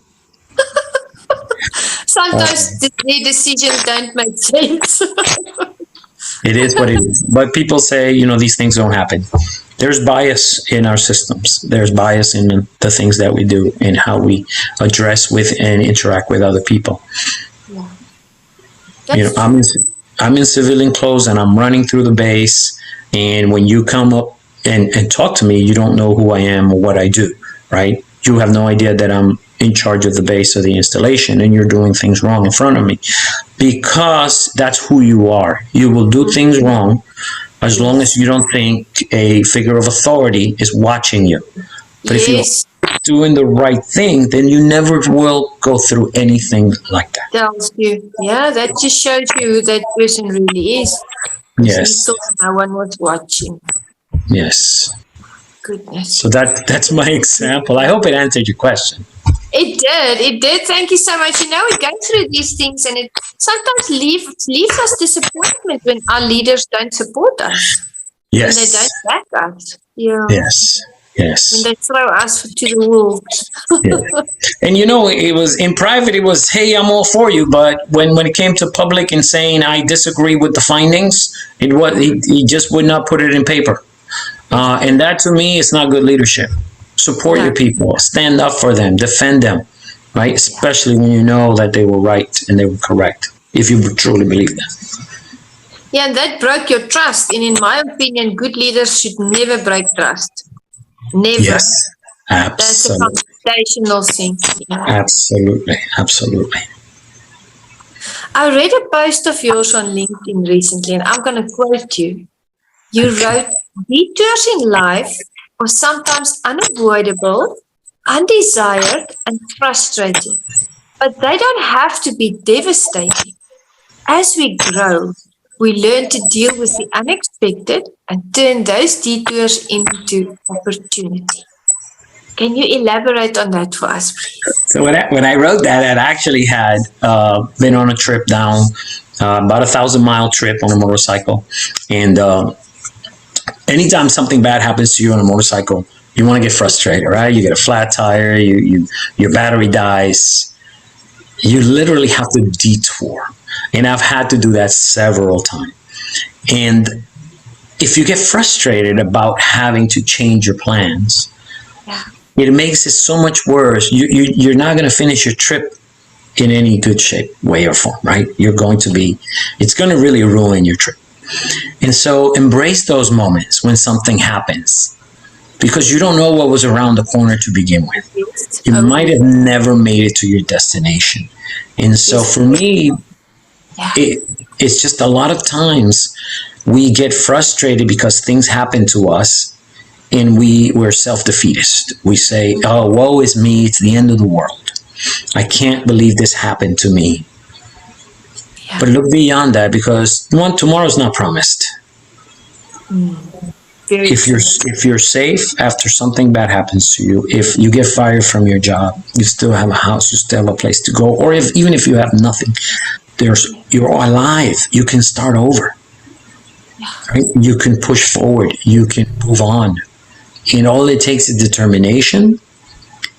Sometimes the decisions don't make sense. It is what it is. But people say, these things don't happen. There's bias in our systems. There's bias in the things that we do and how we address with and interact with other people. Yeah. I'm in civilian clothes and I'm running through the base. And when you come up and talk to me, you don't know who I am or what I do, right? You have no idea that I'm in charge of the base of the installation and you're doing things wrong in front of me, because that's who you are. You will do things wrong as long as you don't think a figure of authority is watching you. But if you're doing the right thing, then you never will go through anything like that. Tells you. Yeah, that just shows you who that person really is. Yes. So no one was watching. Yes. Goodness. So that's my example. I hope it answered your question. It did. Thank you so much. We go through these things, and it sometimes leaves us disappointment when our leaders don't support us. When they Yes. don't back us. Yeah. Yes. When Yes. they throw us to the wolves. Yeah. And it was in private. It was, hey, I'm all for you. But when it came to public and saying I disagree with the findings, he just would not put it in paper. And that to me is not good leadership. Support No. your people, stand up for them, defend them, right? Especially when you know that they were right and they were correct. If you truly believe that. Yeah, and that broke your trust. And in my opinion, good leaders should never break trust. Never. Yes, That's a absolutely, foundational thing. Yeah. absolutely, absolutely. I read a post of yours on LinkedIn recently, and I'm going to quote you. You wrote, detours in life are sometimes unavoidable, undesired, and frustrating, but they don't have to be devastating. As we grow, we learn to deal with the unexpected and turn those detours into opportunity. Can you elaborate on that for us, please? So when I wrote that, I actually had been on a trip down, about 1,000-mile trip on a motorcycle, and anytime something bad happens to you on a motorcycle, you want to get frustrated, right? You get a flat tire, your battery dies. You literally have to detour, and I've had to do that several times. And if you get frustrated about having to change your plans, Yeah. it makes it so much worse. You're not going to finish your trip in any good shape, way, or form, right? It's going to really ruin your trip. And so embrace those moments when something happens, because you don't know what was around the corner to begin with. You might have never made it to your destination. And so for me, it's just a lot of times we get frustrated because things happen to us and we're self-defeatist. We say, oh, woe is me, it's the end of the world. I can't believe this happened to me. Yeah. But look beyond that, because tomorrow's not promised. If you're safe after something bad happens to you, if you get fired from your job, you still have a house, you still have a place to go, or even if you have nothing, you're alive. You can start over. Right? You can push forward. You can move on. And all it takes is determination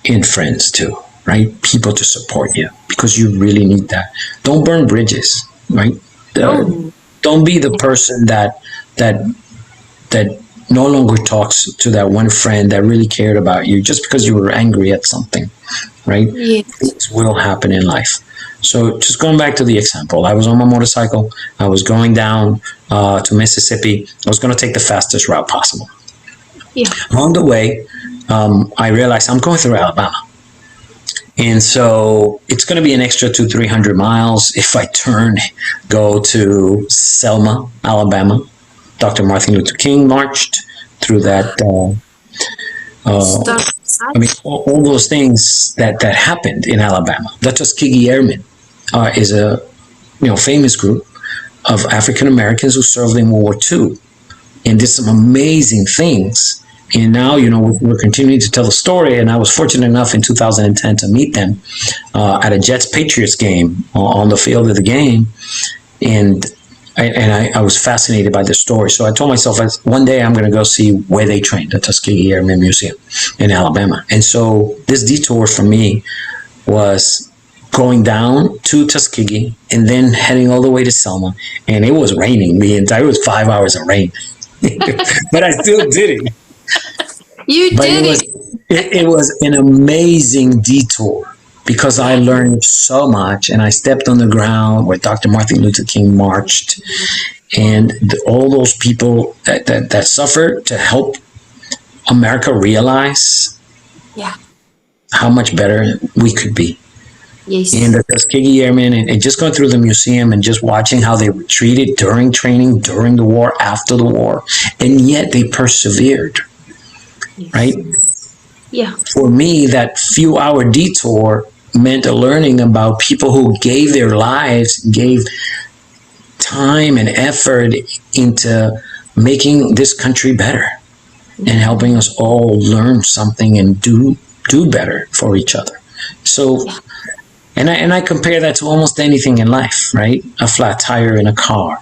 and friends too, right? People to support you, because you really need that. Don't burn bridges, right? Don't be the person that no longer talks to that one friend that really cared about you just because you were angry at something, right? Yes. Things will happen in life. So just going back to the example, I was on my motorcycle. I was going down to Mississippi. I was going to take the fastest route possible. Yeah. Along the way, I realized I'm going through Alabama. And so it's going to be an extra 200-300 miles if I go to Selma, Alabama. Dr. Martin Luther King marched through that. All those things that happened in Alabama. The Tuskegee Airmen is a famous group of African Americans who served in World War II and did some amazing things. And now, we're continuing to tell the story. And I was fortunate enough in 2010 to meet them at a Jets-Patriots game on the field of the game. And I was fascinated by the story. So I told myself, one day I'm going to go see where they trained, the Tuskegee Airmen Museum in Alabama. And so this detour for me was going down to Tuskegee and then heading all the way to Selma. And it was raining. It was 5 hours of rain. But I still did it. It was an amazing detour, because I learned so much, and I stepped on the ground where Dr. Martin Luther King marched, and all those people that suffered to help America realize how much better we could be. Yes. And the Tuskegee Airmen, and just going through the museum and just watching how they were treated during training, during the war, after the war, and yet they persevered. Yes. Right? Yeah. For me, that few-hour detour meant learning about people who gave their lives, gave time and effort into making this country better and helping us all learn something and do better for each other. So, and I compare that to almost anything in life, right? A flat tire in a car,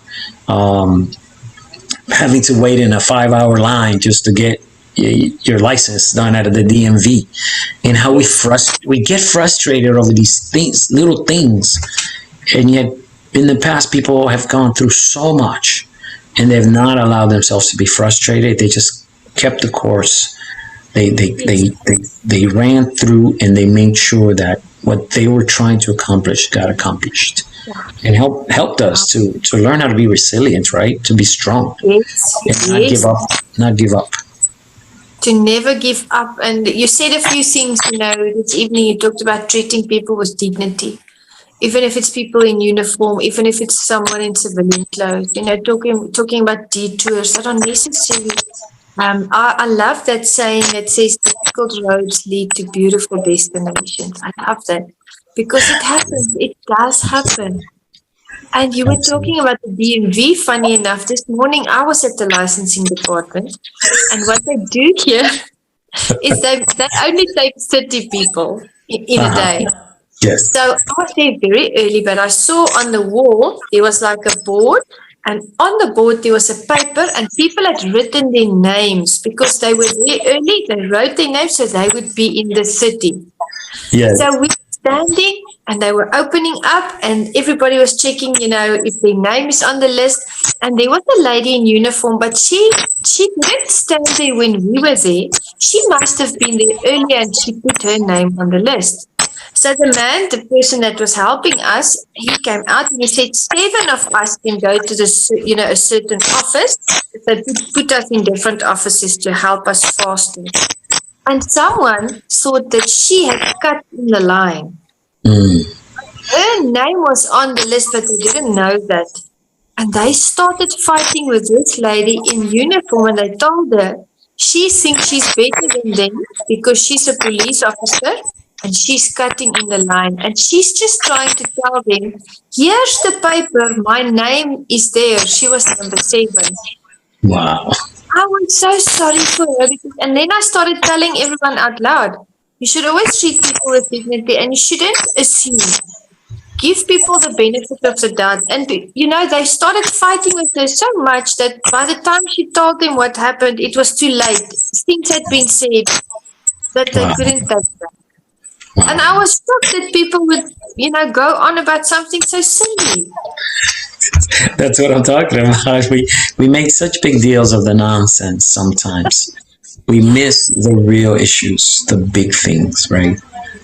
having to wait in a 5-hour line just to get your license done out of the DMV, and how we get frustrated over these things, little things, and yet in the past people have gone through so much, and they've not allowed themselves to be frustrated. They just kept the course. They ran through, and they made sure that what they were trying to accomplish got accomplished, and helped us to learn how to be resilient, right? To be strong, and not give up. To never give up. And you said a few things, this evening. You talked about treating people with dignity, even if it's people in uniform, even if it's someone in civilian clothes, talking about detours that are necessary. I love that saying that says difficult roads lead to beautiful destinations. I love that because it happens. It does happen. And you were talking about the DMV. Funny enough, this morning I was at the licensing department, and what they do here is they only take 30 people in a day. Yes. So I was there very early, but I saw on the wall there was like a board, and on the board there was a paper, and people had written their names because they were there early. They wrote their names so they would be in the city. Yes. So we were standing, and they were opening up, and everybody was checking, if their name is on the list. And there was a lady in uniform, but she didn't stand there when we were there. She must have been there earlier, and she put her name on the list. So the person that was helping us, he came out and he said, 7 of us can go to a certain office. They put us in different offices to help us faster. And someone thought that she had cut in the line. Her name was on the list, but they didn't know that. And they started fighting with this lady in uniform, and they told her she thinks she's better than them because she's a police officer and she's cutting in the line. And she's just trying to tell them, here's the paper, my name is there. She was number 7. Wow. I was so sorry for her. And then I started telling everyone out loud, you should always treat people with dignity, and you shouldn't assume. Give people the benefit of the doubt. And, they started fighting with her so much that by the time she told them what happened, it was too late. Things had been said that they couldn't touch that. And I was shocked that people would, go on about something so silly. That's what I'm talking about. We make such big deals of the nonsense sometimes. We miss the real issues, the big things, right?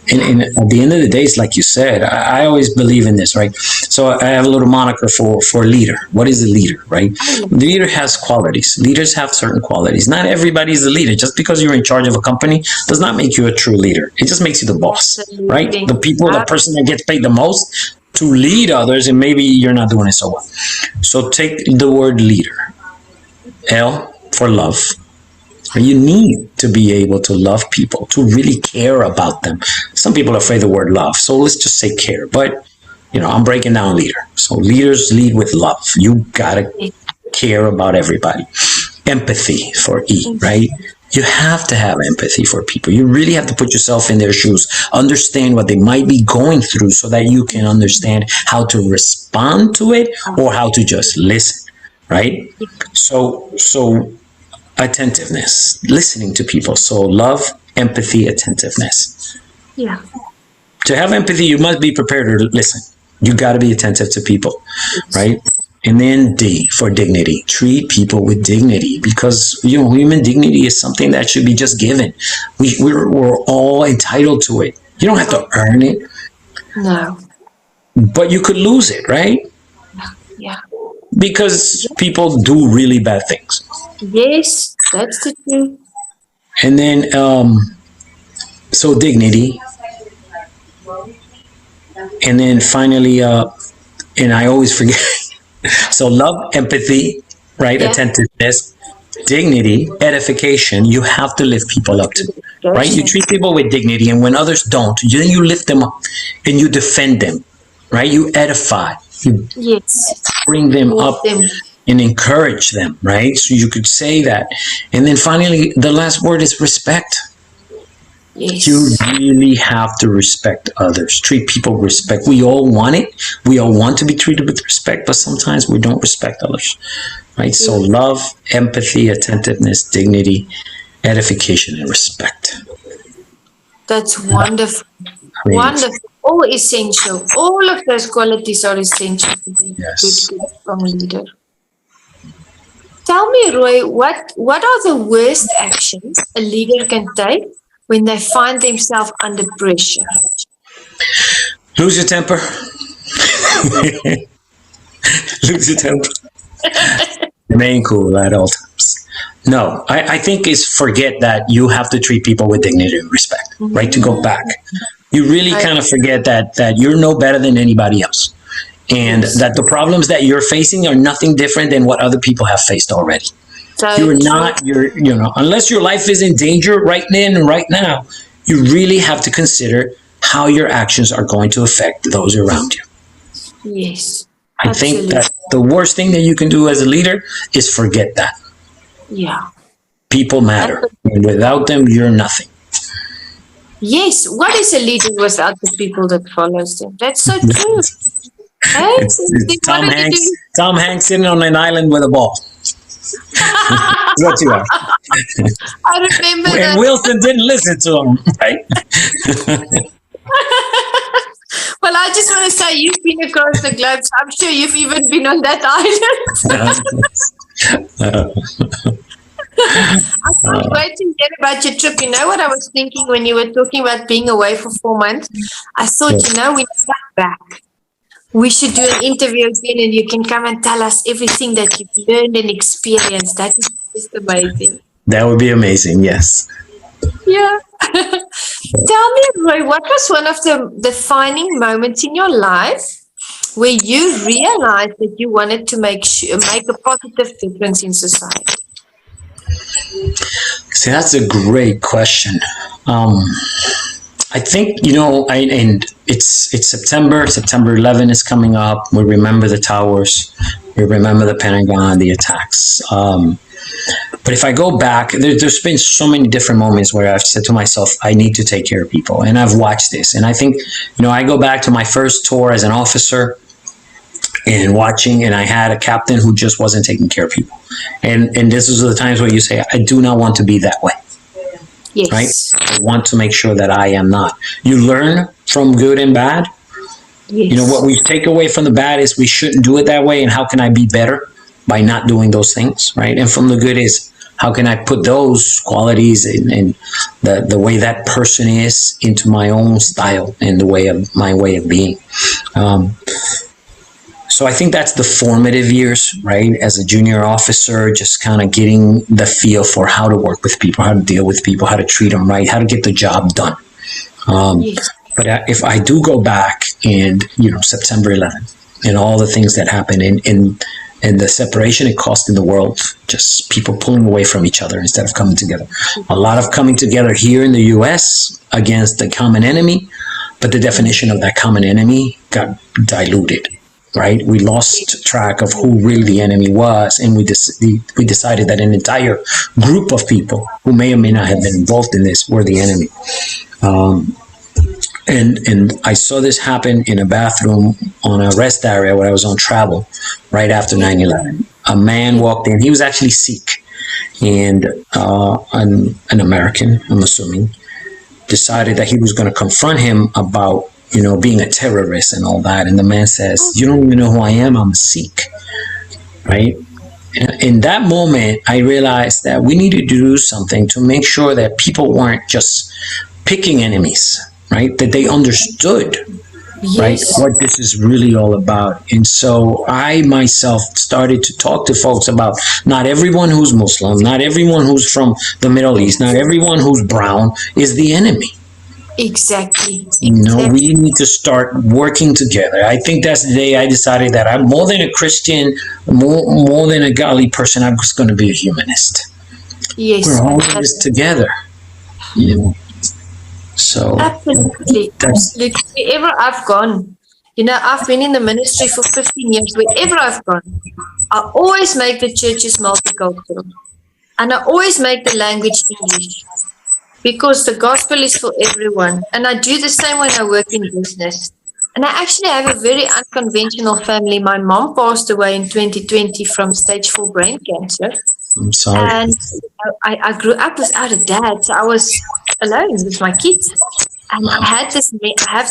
And at the end of the day, it's like you said, I always believe in this, right? So I have a little moniker for leader. What is a leader, right? The leader has qualities. Leaders have certain qualities. Not everybody's a leader. Just because you're in charge of a company does not make you a true leader. It just makes you the boss, right? The person that gets paid the most to lead others, and maybe you're not doing it so well. So take the word leader. L for love. You need to be able to love people, to really care about them. Some people are afraid of the word love, so let's just say care. But, I'm breaking down leader. So leaders lead with love. You gotta care about everybody. Empathy for E, right? You have to have empathy for people. You really have to put yourself in their shoes, understand what they might be going through so that you can understand how to respond to it or how to just listen, right? So attentiveness, listening to people. So love, empathy, attentiveness. Yeah. To have empathy, you must be prepared to listen. You got to be attentive to people, right? And then D for dignity. Treat people with dignity, because human dignity is something that should be just given. We're all entitled to it. You don't have to earn it. No. But you could lose it, right? Yeah. Because people do really bad things. Yes, that's the truth. And then, so dignity. And then finally, and I always forget. So love, empathy, right? Yeah. Attentiveness, dignity, edification. You have to lift people up too, right? You treat people with dignity, and when others don't, then you lift them up and you defend them, right? You edify. You bring them up and encourage them, right? So you could say that. And then finally, the last word is respect. Yes. You really have to respect others. Treat people with respect. We all want it. We all want to be treated with respect, but sometimes we don't respect others. right? So love, empathy, attentiveness, dignity, edification, and respect. That's wonderful. I mean, Wonderful. All essential. All of those qualities are essential to be a yes. good, strong leader. Tell me, Roy, what are the worst actions a leader can take when they find themselves under pressure? Lose your temper. Lose your temper. Remain cool at all times. No, I think it's forget that you have to treat people with dignity and respect, right? To go back. You really kind of forget that you're no better than anybody else. And that the problems that you're facing are nothing different than what other people have faced already. Unless your life is in danger right then and right now, you really have to consider how your actions are going to affect those around you. Yes. I think that the worst thing that you can do as a leader is forget that. Yeah. People matter. And without them, you're nothing. Yes. What is a leader without the people that follows them? That's so true. Hey, It's Tom Hanks sitting on an island with a ball. That's what you are. I remember and that. Wilson didn't listen to him, right? Well, I just want to say you've been across the globe, so I'm sure you've even been on that island. I can't wait to hear about your trip. You know what I was thinking when you were talking about being away for 4 months? I thought, when you come back, we should do an interview again and you can come and tell us everything that you've learned and experienced. That is just amazing. That would be amazing, yes. Yeah. Tell me, Roy, what was one of the defining moments in your life where you realized that you wanted to make a positive difference in society? See, that's a great question. I think, and it's September. September 11 is coming up. We remember the towers. We remember the Pentagon, the attacks. But if I go back, there's been so many different moments where I've said to myself, I need to take care of people. And I've watched this. And I think, I go back to my first tour as an officer and watching, and I had a captain who just wasn't taking care of people. And this is the times where you say, I do not want to be that way. Yes. Right? I want to make sure that I am not. You learn from good and bad. Yes. What we take away from the bad is we shouldn't do it that way. And how can I be better by not doing those things? Right. And from the good is how can I put those qualities and the way that person is into my own style and my way of being. So I think that's the formative years, right? As a junior officer, just kind of getting the feel for how to work with people, how to deal with people, how to treat them right, how to get the job done. Yes. But if I do go back and, September 11th and all the things that happened and the separation it caused in the world, just people pulling away from each other instead of coming together. A lot of coming together here in the U.S. against the common enemy, but the definition of that common enemy got diluted. Right, we lost track of who really the enemy was, and we decided that an entire group of people who may or may not have been involved in this were the enemy. And I saw this happen in a bathroom on a rest area where I was on travel right after 9/11. A man walked in. He was actually Sikh, and an American, I'm assuming, decided that he was going to confront him about being a terrorist and all that. And the man says, you don't even know who I am. I'm a Sikh, right? And in that moment, I realized that we needed to do something to make sure that people weren't just picking enemies, right? That they understood, right, what this is really all about. And so I myself started to talk to folks about not everyone who's Muslim, not everyone who's from the Middle East, not everyone who's brown is the enemy. Exactly. We need to start working together. I think that's the day I decided that I'm more than a Christian, more than a godly person. I'm just going to be a humanist. Yes. We're all in this together. So absolutely. Look, wherever I've gone, I've been in the ministry for 15 years. Wherever I've gone, I always make the churches multicultural, and I always make the language English. Because the gospel is for everyone. And I do the same when I work in business. And I actually have a very unconventional family. My mom passed away in 2020 from stage 4 brain cancer. I'm sorry. And I grew up without a dad, so I was alone with my kids. And I have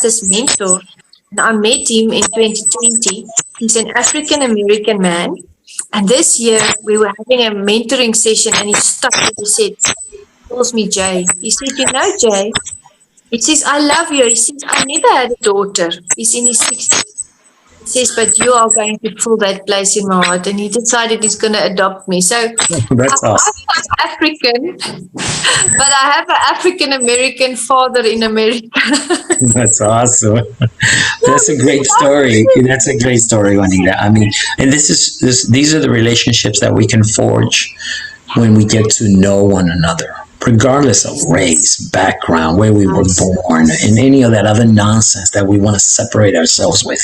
this mentor, and I met him in 2020. He's an African American man. And this year we were having a mentoring session, and he stopped and he said, calls me Jay. He said, you know, Jay, he says, I love you. He says, I never had a daughter. He's in his 60s. He says, but you are going to fill that place in my heart. And he decided he's going to adopt me. So That's awesome. I'm African, but I have an African American father in America. That's awesome. That's a great story. That's a great story, Juanita. I mean, and these are the relationships that we can forge when we get to know one another, regardless of race, background, where we were born, and any of that other nonsense that we want to separate ourselves with,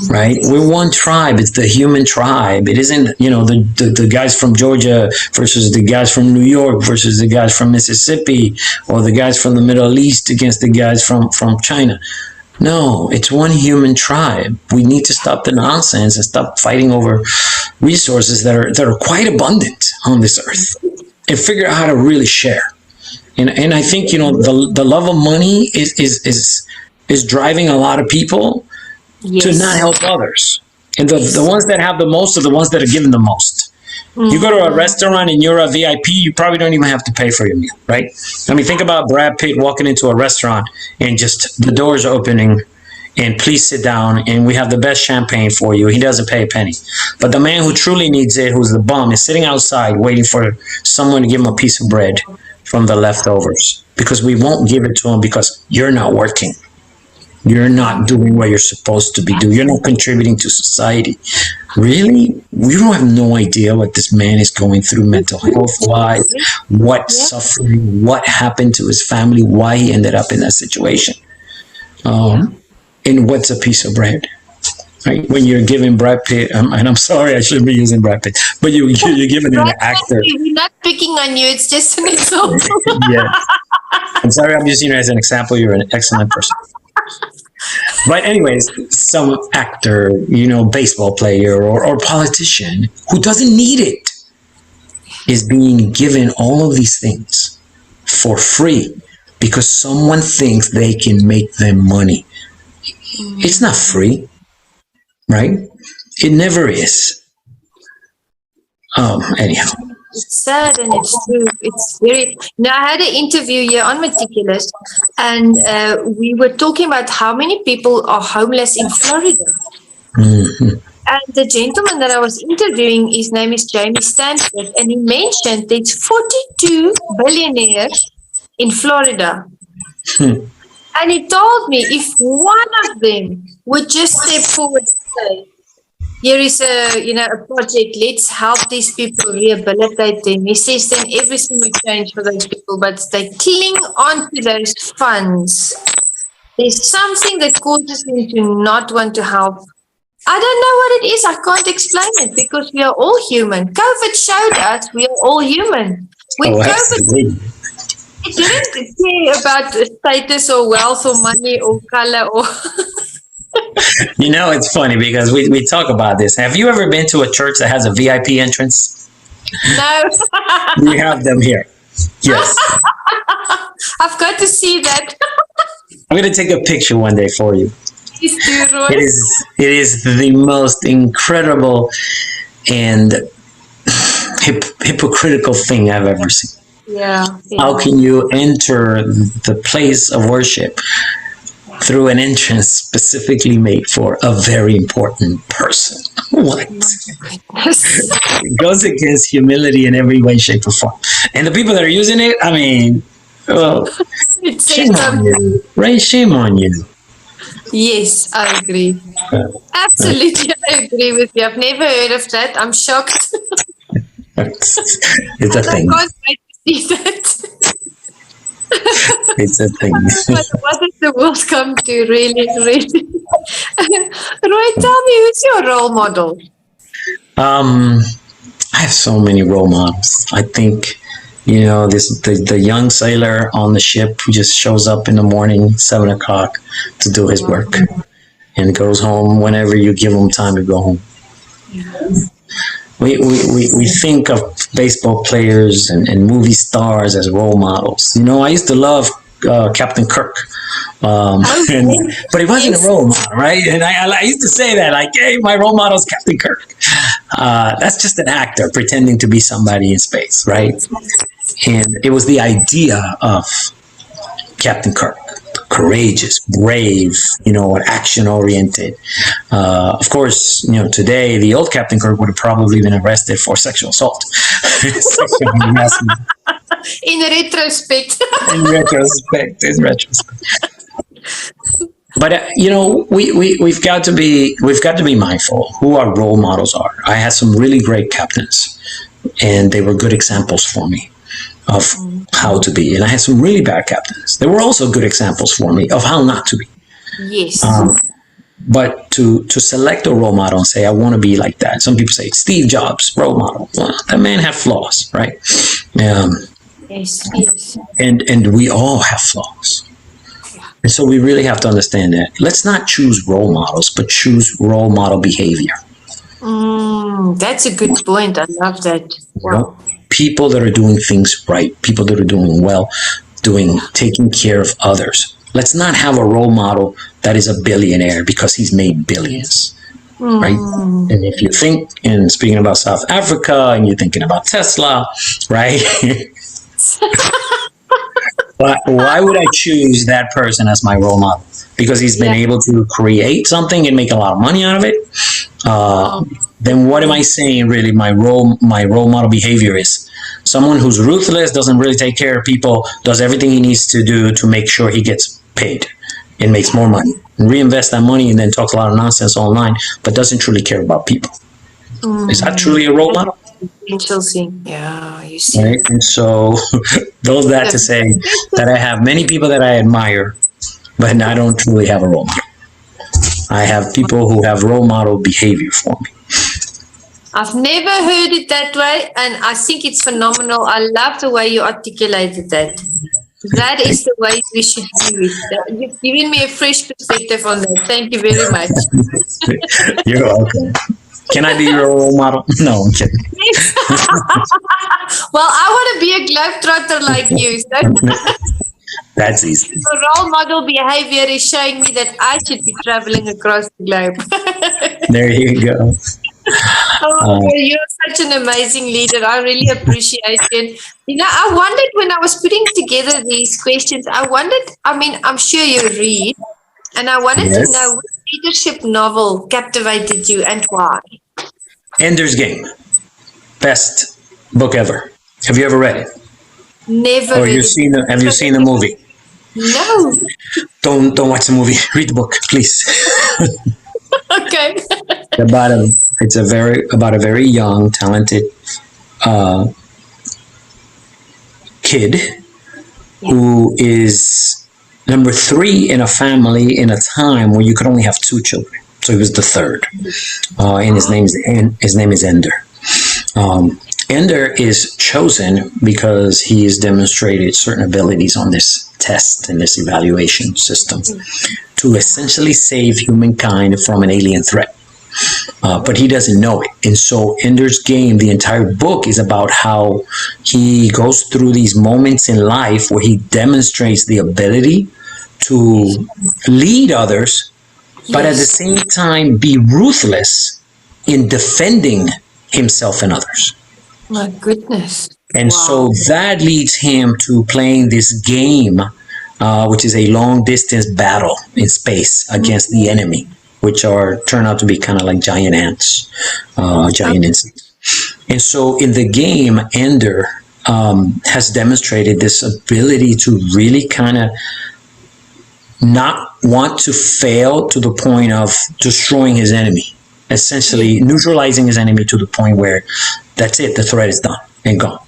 right? We're one tribe. It's the human tribe. It isn't, the guys from Georgia versus the guys from New York versus the guys from Mississippi, or the guys from the Middle East against the guys from China. No, it's one human tribe. We need to stop the nonsense and stop fighting over resources that are quite abundant on this earth, and figure out how to really share. And I think the love of money is driving a lot of people to not help others. And the ones that have the most are the ones that are given the most. You go to a restaurant and you're a VIP, you probably don't even have to pay for your meal, right? I mean, think about Brad Pitt walking into a restaurant and just the doors opening and please sit down and we have the best champagne for you. He doesn't pay a penny. But the man who truly needs it, who's the bum, is sitting outside waiting for someone to give him a piece of bread from the leftovers, because we won't give it to him because you're not working. You're not doing what you're supposed to be doing. You're not contributing to society. Really? We don't have no idea what this man is going through mental health-wise, what suffering, what happened to his family, why he ended up in that situation. And what's a piece of bread? Right? When you're giving Brad Pitt, and I'm sorry, I shouldn't be using Brad Pitt, but you're giving an actor. We're not picking on you. It's just an example. Yeah. I'm sorry, I'm using you as an example. You're an excellent person. But anyways, some actor, baseball player or politician who doesn't need it is being given all of these things for free because someone thinks they can make them money. It's not free, right? It never is. Anyhow. It's sad and it's true. It's very. Now, I had an interview here on Meticulous, and we were talking about how many people are homeless in Florida. Mm-hmm. And the gentleman that I was interviewing, his name is Jamie Stanford, and he mentioned there's 42 billionaires in Florida. And he told me if one of them would just step forward and say, here is a project, let's help these people rehabilitate them. He says then everything will change for those people, but they cling on to those funds. There's something that causes them to not want to help. I don't know what it is. I can't explain it because we are all human. COVID showed us we are all human. When COVID, it didn't care about status or wealth or money or color or... It's funny because we talk about this. Have you ever been to a church that has a VIP entrance? No. We have them here. Yes. I've got to see that. I'm going to take a picture one day for you. Please do, Roy. It is the most incredible and hypocritical thing I've ever seen. Yeah. How can you enter the place of worship through an entrance specifically made for a very important person? What? It goes against humility in every way, shape, or form. And the people that are using it, I mean, well, shame on you, right? Shame on you. Yes, I agree. Absolutely, I agree with you. I've never heard of that. I'm shocked. It's a thing. I can't wait to see that. It's a thing. What does the world come to, really, really? Roy, tell me, who's your role model? I have so many role models. I think, the young sailor on the ship who just shows up in the morning, 7 o'clock, to do his work. and goes home whenever you give him time to go home. We think of baseball players and movie stars as role models. I used to love Captain Kirk, but he wasn't a role model, right? And I used to say that, like, hey, my role model is Captain Kirk. That's just an actor pretending to be somebody in space, right? And it was the idea of Captain Kirk, courageous, brave, action-oriented. Of course, today the old Captain Kirk would have probably been arrested for sexual assault. Sexual harassment. In retrospect. in retrospect. But we've got to be mindful who our role models are. I had some really great captains, and they were good examples for me of how to be. And I had some really bad captains. They were also good examples for me of how not to be. Yes. But to select a role model and say, I want to be like that. Some people say, Steve Jobs, role model. Well, that man had flaws, right? Yes. And we all have flaws. And so we really have to understand that. Let's not choose role models, but choose role model behavior. That's a good point. I love that. Wow. People that are doing things right, people that are doing well, taking care of others. Let's not have a role model that is a billionaire because he's made billions, right? And if you think, and speaking about South Africa, and you're thinking about Tesla, right? Why would I choose that person as my role model? Because he's been able to create something and make a lot of money out of it. Then what am I saying? Really, my role model behavior is someone who's ruthless, doesn't really take care of people, does everything he needs to do to make sure he gets paid and makes more money, and reinvest that money, and then talks a lot of nonsense online, but doesn't truly care about people. Is that truly a role model? Yeah, you see. Right? And so, those that to say that I have many people that I admire, but I don't truly have a role model. I have people who have role model behavior for me. I've never heard it that way, and I think it's phenomenal. I love the way you articulated that. That is the way we should do it. You've given me a fresh perspective on that. Thank you very much. You're welcome. Can I be your role model? No, I'm kidding. Well, I want to be a globetrotter like you. So that's easy. your role model behavior is showing me that I should be traveling across the globe. There you go. You're such an amazing leader. I really appreciate it. I wondered when I was putting together these questions, I'm sure you read, and I wanted to know which leadership novel captivated you and why. Ender's Game. Best book ever. Have you ever read it? Never. Or have you seen the movie? No. Don't watch the movie. Read the book, please. Okay. It's about a very young, talented kid who is number 3 in a family in a time where you could only have 2 children. So he was the third, and his name is Ender. Ender is chosen because he has demonstrated certain abilities on this test and this evaluation system to essentially save humankind from an alien threat. But he doesn't know it. And so Ender's Game, the entire book, is about how he goes through these moments in life where he demonstrates the ability to lead others, but at the same time be ruthless in defending himself and others. My goodness. And so that leads him to playing this game, which is a long distance battle in space against the enemy, which turn out to be kind of like giant ants, giant insects. And so in the game, Ender has demonstrated this ability to really kind of not want to fail to the point of destroying his enemy, essentially neutralizing his enemy to the point where that's it, the threat is done and gone.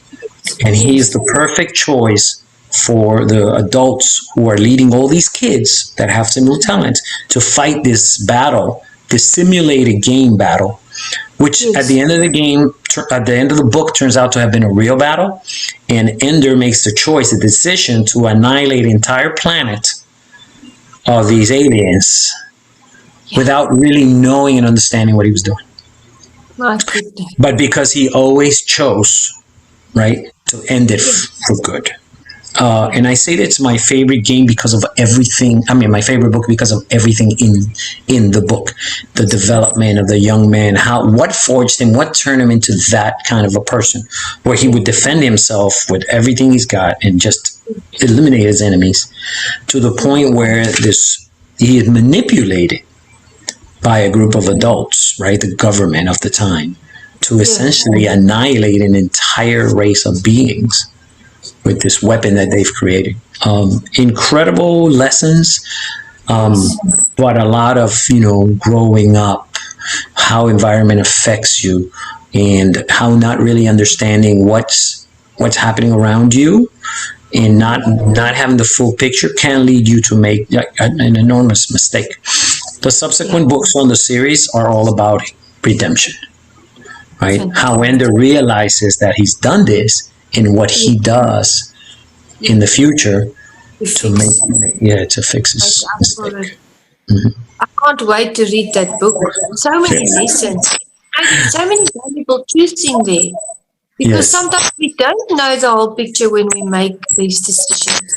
And he is the perfect choice for the adults who are leading all these kids that have similar talents to fight this battle, this simulated game battle, which at the end of the game, at the end of the book, turns out to have been a real battle. And Ender makes the choice, the decision to annihilate the entire planet of these aliens without really knowing and understanding what he was doing. My goodness. But because he always chose, right, to end it for good. And I say that's my favorite game because of everything. I mean, my favorite book because of everything in the book, the development of the young man, what forged him, what turned him into that kind of a person, where he would defend himself with everything he's got and just eliminate his enemies, to the point where he is manipulated by a group of adults, right, the government of the time, to essentially annihilate an entire race of beings with this weapon that they've created. Incredible lessons, but a lot of, growing up, how environment affects you, and how not really understanding what's happening around you, and not having the full picture can lead you to make an enormous mistake. The subsequent books on the series are all about redemption, right? How Ender realizes that he's done this, and what he does in the future to fix his mistake. I can't wait to read that book. So many lessons, so many valuable truths in there. Because sometimes we don't know the whole picture when we make these decisions.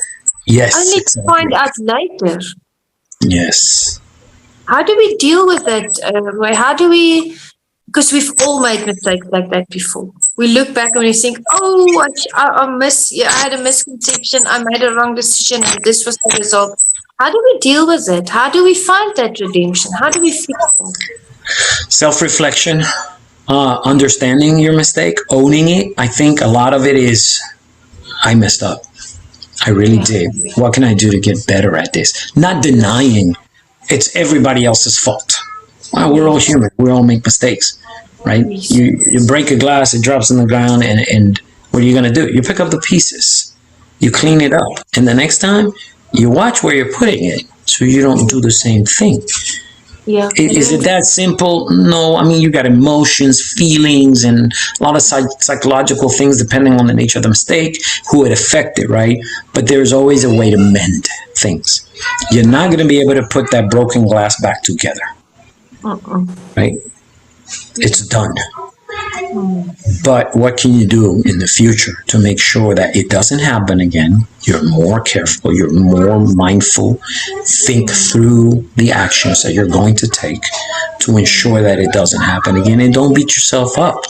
Yes. Only to find out later. Yes. How do we deal with that, Roy? How do we... Because we've all made mistakes like that before. We look back and we think, oh, I had a misconception, I made a wrong decision, and this was the result. How do we deal with it? How do we find that redemption? How do we fix that? Self-reflection, understanding your mistake, owning it. I think a lot of it is, I messed up. I really did. What can I do to get better at this? Not denying it's everybody else's fault. Well, we're all human. We all make mistakes, right? You break a glass, it drops on the ground, and what are you going to do? You pick up the pieces, you clean it up, and the next time you watch where you're putting it so you don't do the same thing. Yeah. Is it that simple? No. I mean, you got emotions, feelings, and a lot of psychological things depending on the nature of the mistake, who it affected, right? But there's always a way to mend things. You're not going to be able to put that broken glass back together. Right? It's done. But what can you do in the future to make sure that it doesn't happen again? You're more careful, you're more mindful, think through the actions that you're going to take to ensure that it doesn't happen again, and don't beat yourself up.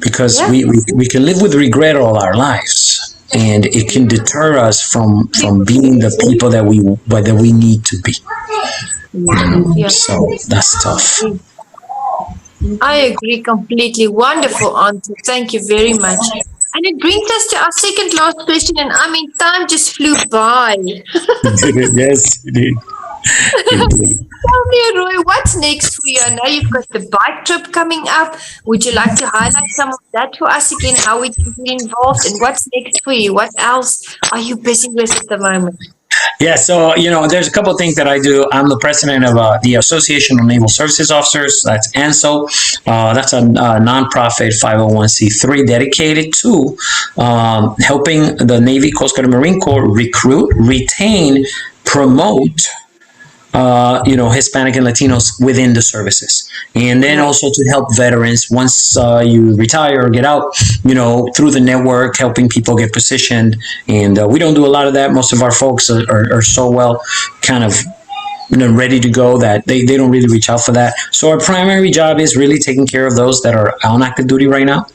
Because we can live with regret all our lives, and it can deter us from being the people that we need to be. So that's tough. I agree completely. Wonderful answer. Thank you very much. And it brings us to our second last question. And I mean, time just flew by. Yes, it did. Tell me, Roy, what's next for you? I know you've got the bike trip coming up. Would you like to highlight some of that for us again, how we can get involved, and what's next for you? What else are you busy with at the moment? Yeah, so, there's a couple of things that I do. I'm the president of the Association of Naval Services Officers. That's ANSO. That's a nonprofit 501c3 dedicated to helping the Navy, Coast Guard, and Marine Corps recruit, retain, promote Hispanic and Latinos within the services. And then also to help veterans once you retire or get out, through the network, helping people get positioned. And we don't do a lot of that. Most of our folks are so well kind of ready to go that they don't really reach out for that. So our primary job is really taking care of those that are on active duty right now,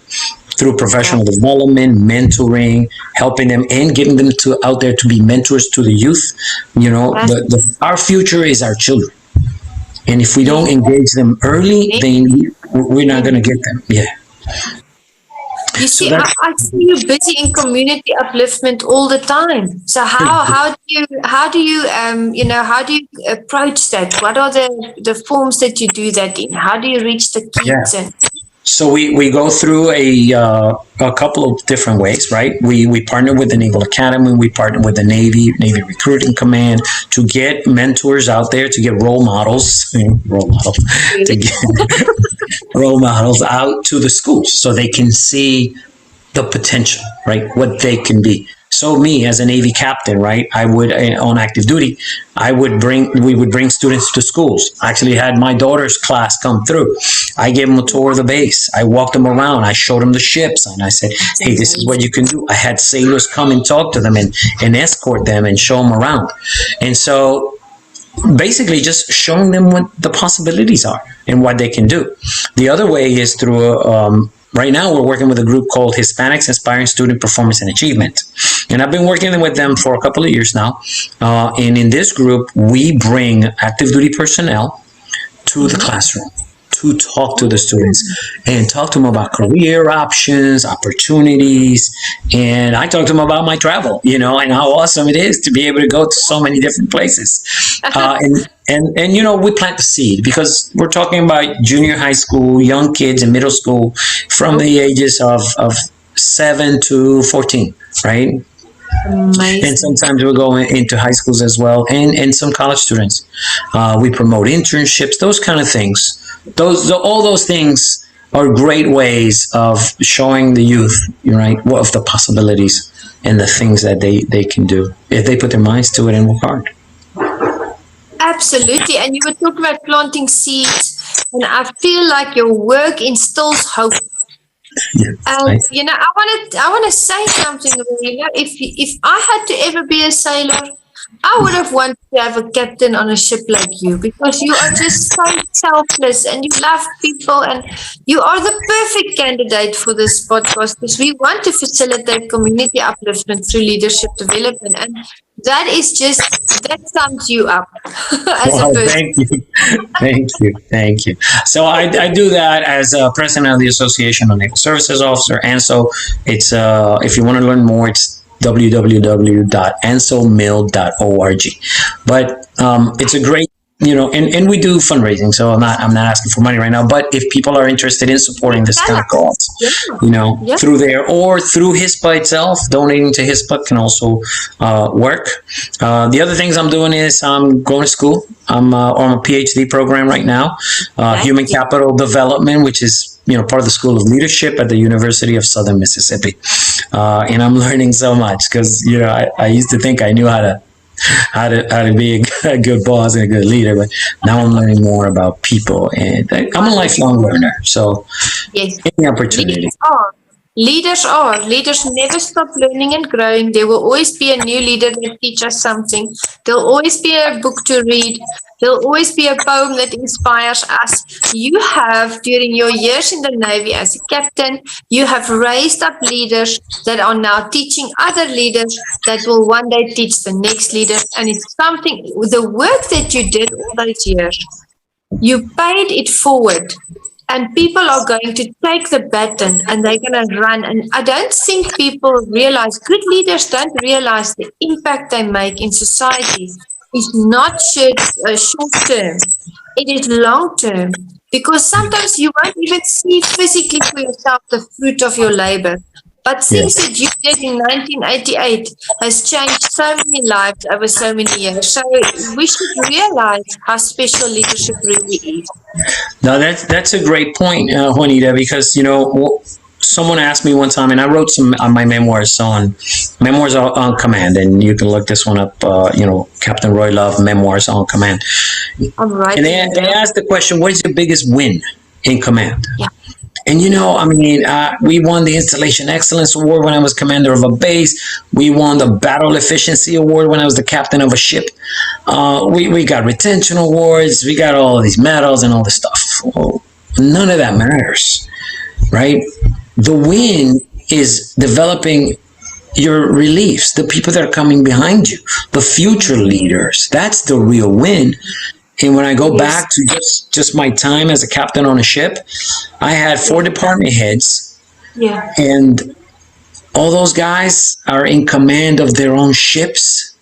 through professional development, mentoring, helping them, and getting them out there to be mentors to the youth. Our future is our children. And if we don't engage them early, then we're not going to get them. Yeah. You see, I see you busy in community upliftment all the time. So how do you approach that? What are the forms that you do that in? How do you reach the kids? Yeah. So we go through a couple of different ways, right? We partner with the Naval Academy, we partner with the Navy Recruiting Command to get mentors out there, to get role models role models out to the schools so they can see the potential, right? What they can be. So me as a Navy captain, right? I would on active duty, we would bring students to schools. I actually had my daughter's class come through. I gave them a tour of the base. I walked them around. I showed them the ships, and I said, "Hey, this is what you can do." I had sailors come and talk to them and escort them and show them around. And so basically just showing them what the possibilities are and what they can do. The other way is through right now we're working with a group called Hispanics Inspiring Student Performance and Achievement, and I've been working with them for a couple of years now. And in this group, we bring active duty personnel to the classroom to talk to the students and talk to them about career options, opportunities. And I talk to them about my travel, and how awesome it is to be able to go to so many different places. And we plant the seed because we're talking about junior high school, young kids in middle school from the ages of 7 to 14, right? Amazing. And sometimes we'll go into high schools as well, and some college students. We promote internships, those kind of things. All those things are great ways of showing the youth, right, what of the possibilities and the things that they can do if they put their minds to it and work hard. Absolutely. And you were talking about planting seeds, and I feel like your work instills hope. Yeah, and I want to say something. If I had to ever be a sailor, I would have wanted to have a captain on a ship like you, because you are just so selfless and you love people, and you are the perfect candidate for this podcast, because we want to facilitate community upliftment through leadership development, and that sums you up as a person. Thank you. So I do that as president of the Association of Naval Services Officer, and so it's if you want to learn more, it's www.anselmill.org. But it's a great, and we do fundraising. So I'm not asking for money right now. But if people are interested in supporting this kind of cause, through there or through HISPA itself, donating to HISPA can also work. The other things I'm doing is I'm going to school. I'm on a PhD program right now, Human Capital Development, which is part of the School of Leadership at the University of Southern Mississippi. And I'm learning so much because, I used to think I knew how to be a good boss and a good leader, but now I'm learning more about people, and I'm a lifelong learner. So any opportunity. Leaders never stop learning and growing. There will always be a new leader that teaches us something. There'll always be a book to read. There'll always be a poem that inspires us. You have, during your years in the Navy as a captain, you have raised up leaders that are now teaching other leaders that will one day teach the next leader. And it's something, the work that you did all those years, you paid it forward. And people are going to take the baton and they're going to run. And I don't think people realize, good leaders don't realize the impact they make in society is not short term. It is long term. Because sometimes you won't even see physically for yourself the fruit of your labor. But things that you did in 1988 has changed so many lives over so many years. So we should realize how special leadership really is. No, that's a great point, Juanita, because, someone asked me one time, and I wrote some on my memoirs on command, and you can look this one up, Captain Roy Love, Memoirs on Command. All right. And they asked the question, what is your biggest win in command? Yeah. And, we won the Installation Excellence Award when I was commander of a base. We won the Battle Efficiency Award when I was the captain of a ship. We got retention awards. We got all of these medals and all this stuff. Well, none of that matters, right? The win is developing your reliefs, the people that are coming behind you, the future leaders. That's the real win. And when I go back to just my time as a captain on a ship, I had 4 department heads. Yeah. And all those guys are in command of their own ships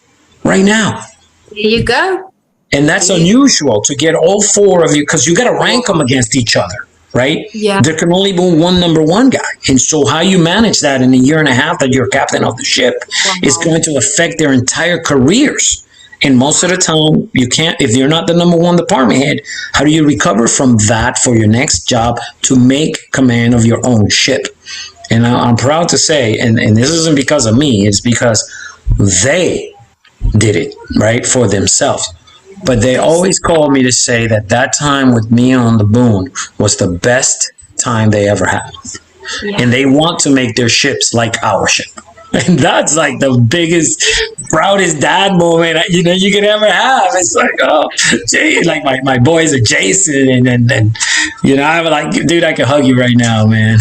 right now. There you go. And that's unusual to get all 4 of you, because you got to rank them against each other, right? Yeah. There can only be one number 1 guy. And so how you manage that in a year and a half that you're captain of the ship is going to affect their entire careers. And most of the time, you can't, if you're not the number 1 department head, how do you recover from that for your next job to make command of your own ship? And I'm proud to say, and this isn't because of me, it's because they did it, right, for themselves. But they always called me to say that that time with me on the Boone was the best time they ever had. Yeah. And they want to make their ships like our ship. And that's like the biggest, proudest dad moment, you know, you could ever have. It's like, oh, gee, like my boys are Jason and you know, I'm like, dude, I can hug you right now, man.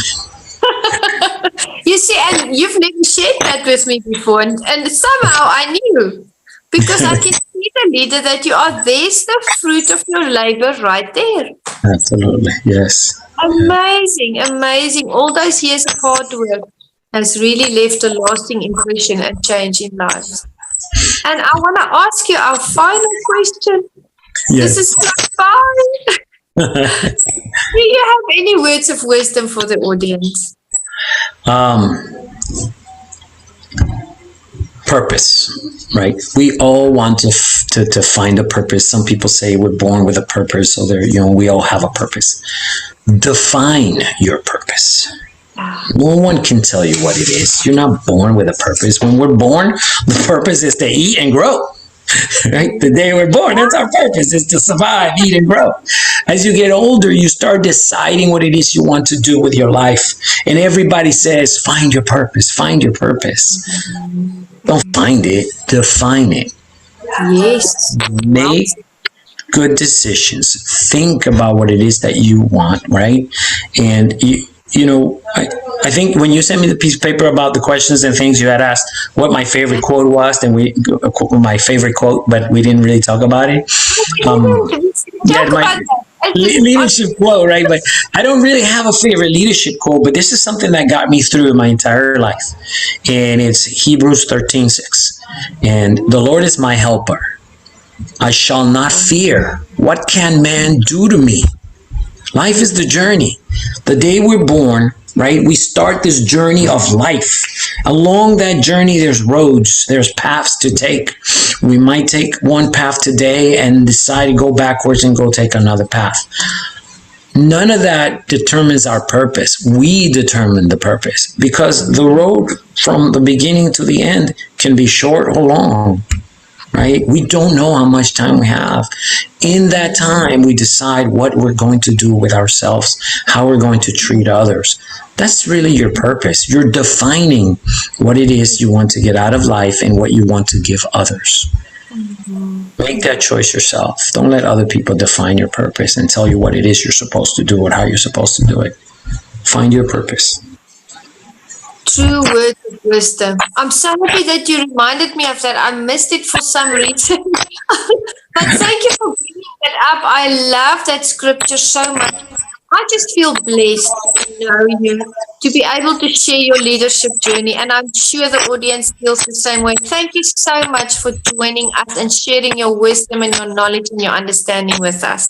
You see, and you've never shared that with me before, and somehow I knew, because I can see the leader that you are. There's the fruit of your labor right there. Absolutely, yes. Amazing, amazing. All those years of hard work has really left a lasting impression and change in lives. And I want to ask you our final question. Yes. This is so fun. Do you have any words of wisdom for the audience? Purpose, right? We all want to find a purpose. Some people say we're born with a purpose, so there, you know, we all have a purpose. Define your purpose. No one can tell you what it is. You're not born with a purpose. When we're born, the purpose is to eat and grow. Right? The day we're born, that's our purpose, is to survive, eat, and grow. As you get older, you start deciding what it is you want to do with your life. And everybody says, find your purpose, find your purpose. Don't find it, define it. Yes. Make good decisions. Think about what it is that you want, right? And you know, I think when you sent me the piece of paper about the questions and things, you had asked what my favorite quote was, and my favorite quote, but we didn't really talk about it. My leadership quote, right? But I don't really have a favorite leadership quote, but this is something that got me through my entire life, and it's Hebrews 13:6. And the Lord is my helper; I shall not fear. What can man do to me? Life is the journey. The day we're born, right, we start this journey of life. Along that journey, there's roads, there's paths to take. We might take one path today and decide to go backwards and go take another path. None of that determines our purpose. We determine the purpose, because the road from the beginning to the end can be short or long. Right? We don't know how much time we have. In that time, we decide what we're going to do with ourselves, how we're going to treat others. That's really your purpose. You're defining what it is you want to get out of life and what you want to give others. Mm-hmm. Make that choice yourself. Don't let other people define your purpose and tell you what it is you're supposed to do and how you're supposed to do it. Find your purpose. True words of wisdom. I'm so happy that you reminded me of that. I missed it for some reason. But thank you for bringing that up. I love that scripture so much. I just feel blessed to know you, to be able to share your leadership journey. And I'm sure the audience feels the same way. Thank you so much for joining us and sharing your wisdom and your knowledge and your understanding with us.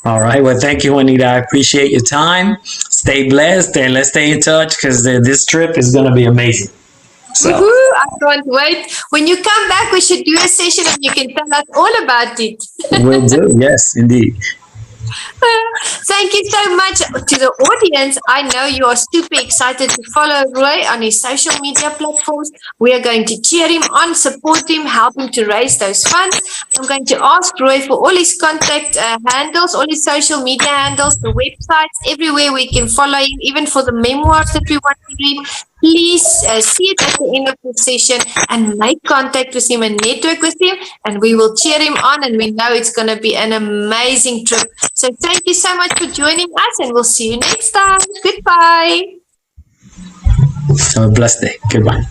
All right. Well, thank you, Juanita. I appreciate your time. Stay blessed and let's stay in touch, because this trip is going to be amazing. So. Woohoo, I can't wait. When you come back, we should do a session and you can tell us all about it. Will do. Yes, indeed. Thank you so much to the audience. I know you are super excited to follow Roy on his social media platforms. We are going to cheer him on, support him, help him to raise those funds. I'm going to ask Roy for all his contact handles, all his social media handles, the websites, everywhere we can follow him, even for the memoirs that we want to read. Please see it at the end of the session and make contact with him and network with him, and we will cheer him on, and we know it's going to be an amazing trip. So thank you so much for joining us, and we'll see you next time. Goodbye. Have a blessed day. Goodbye.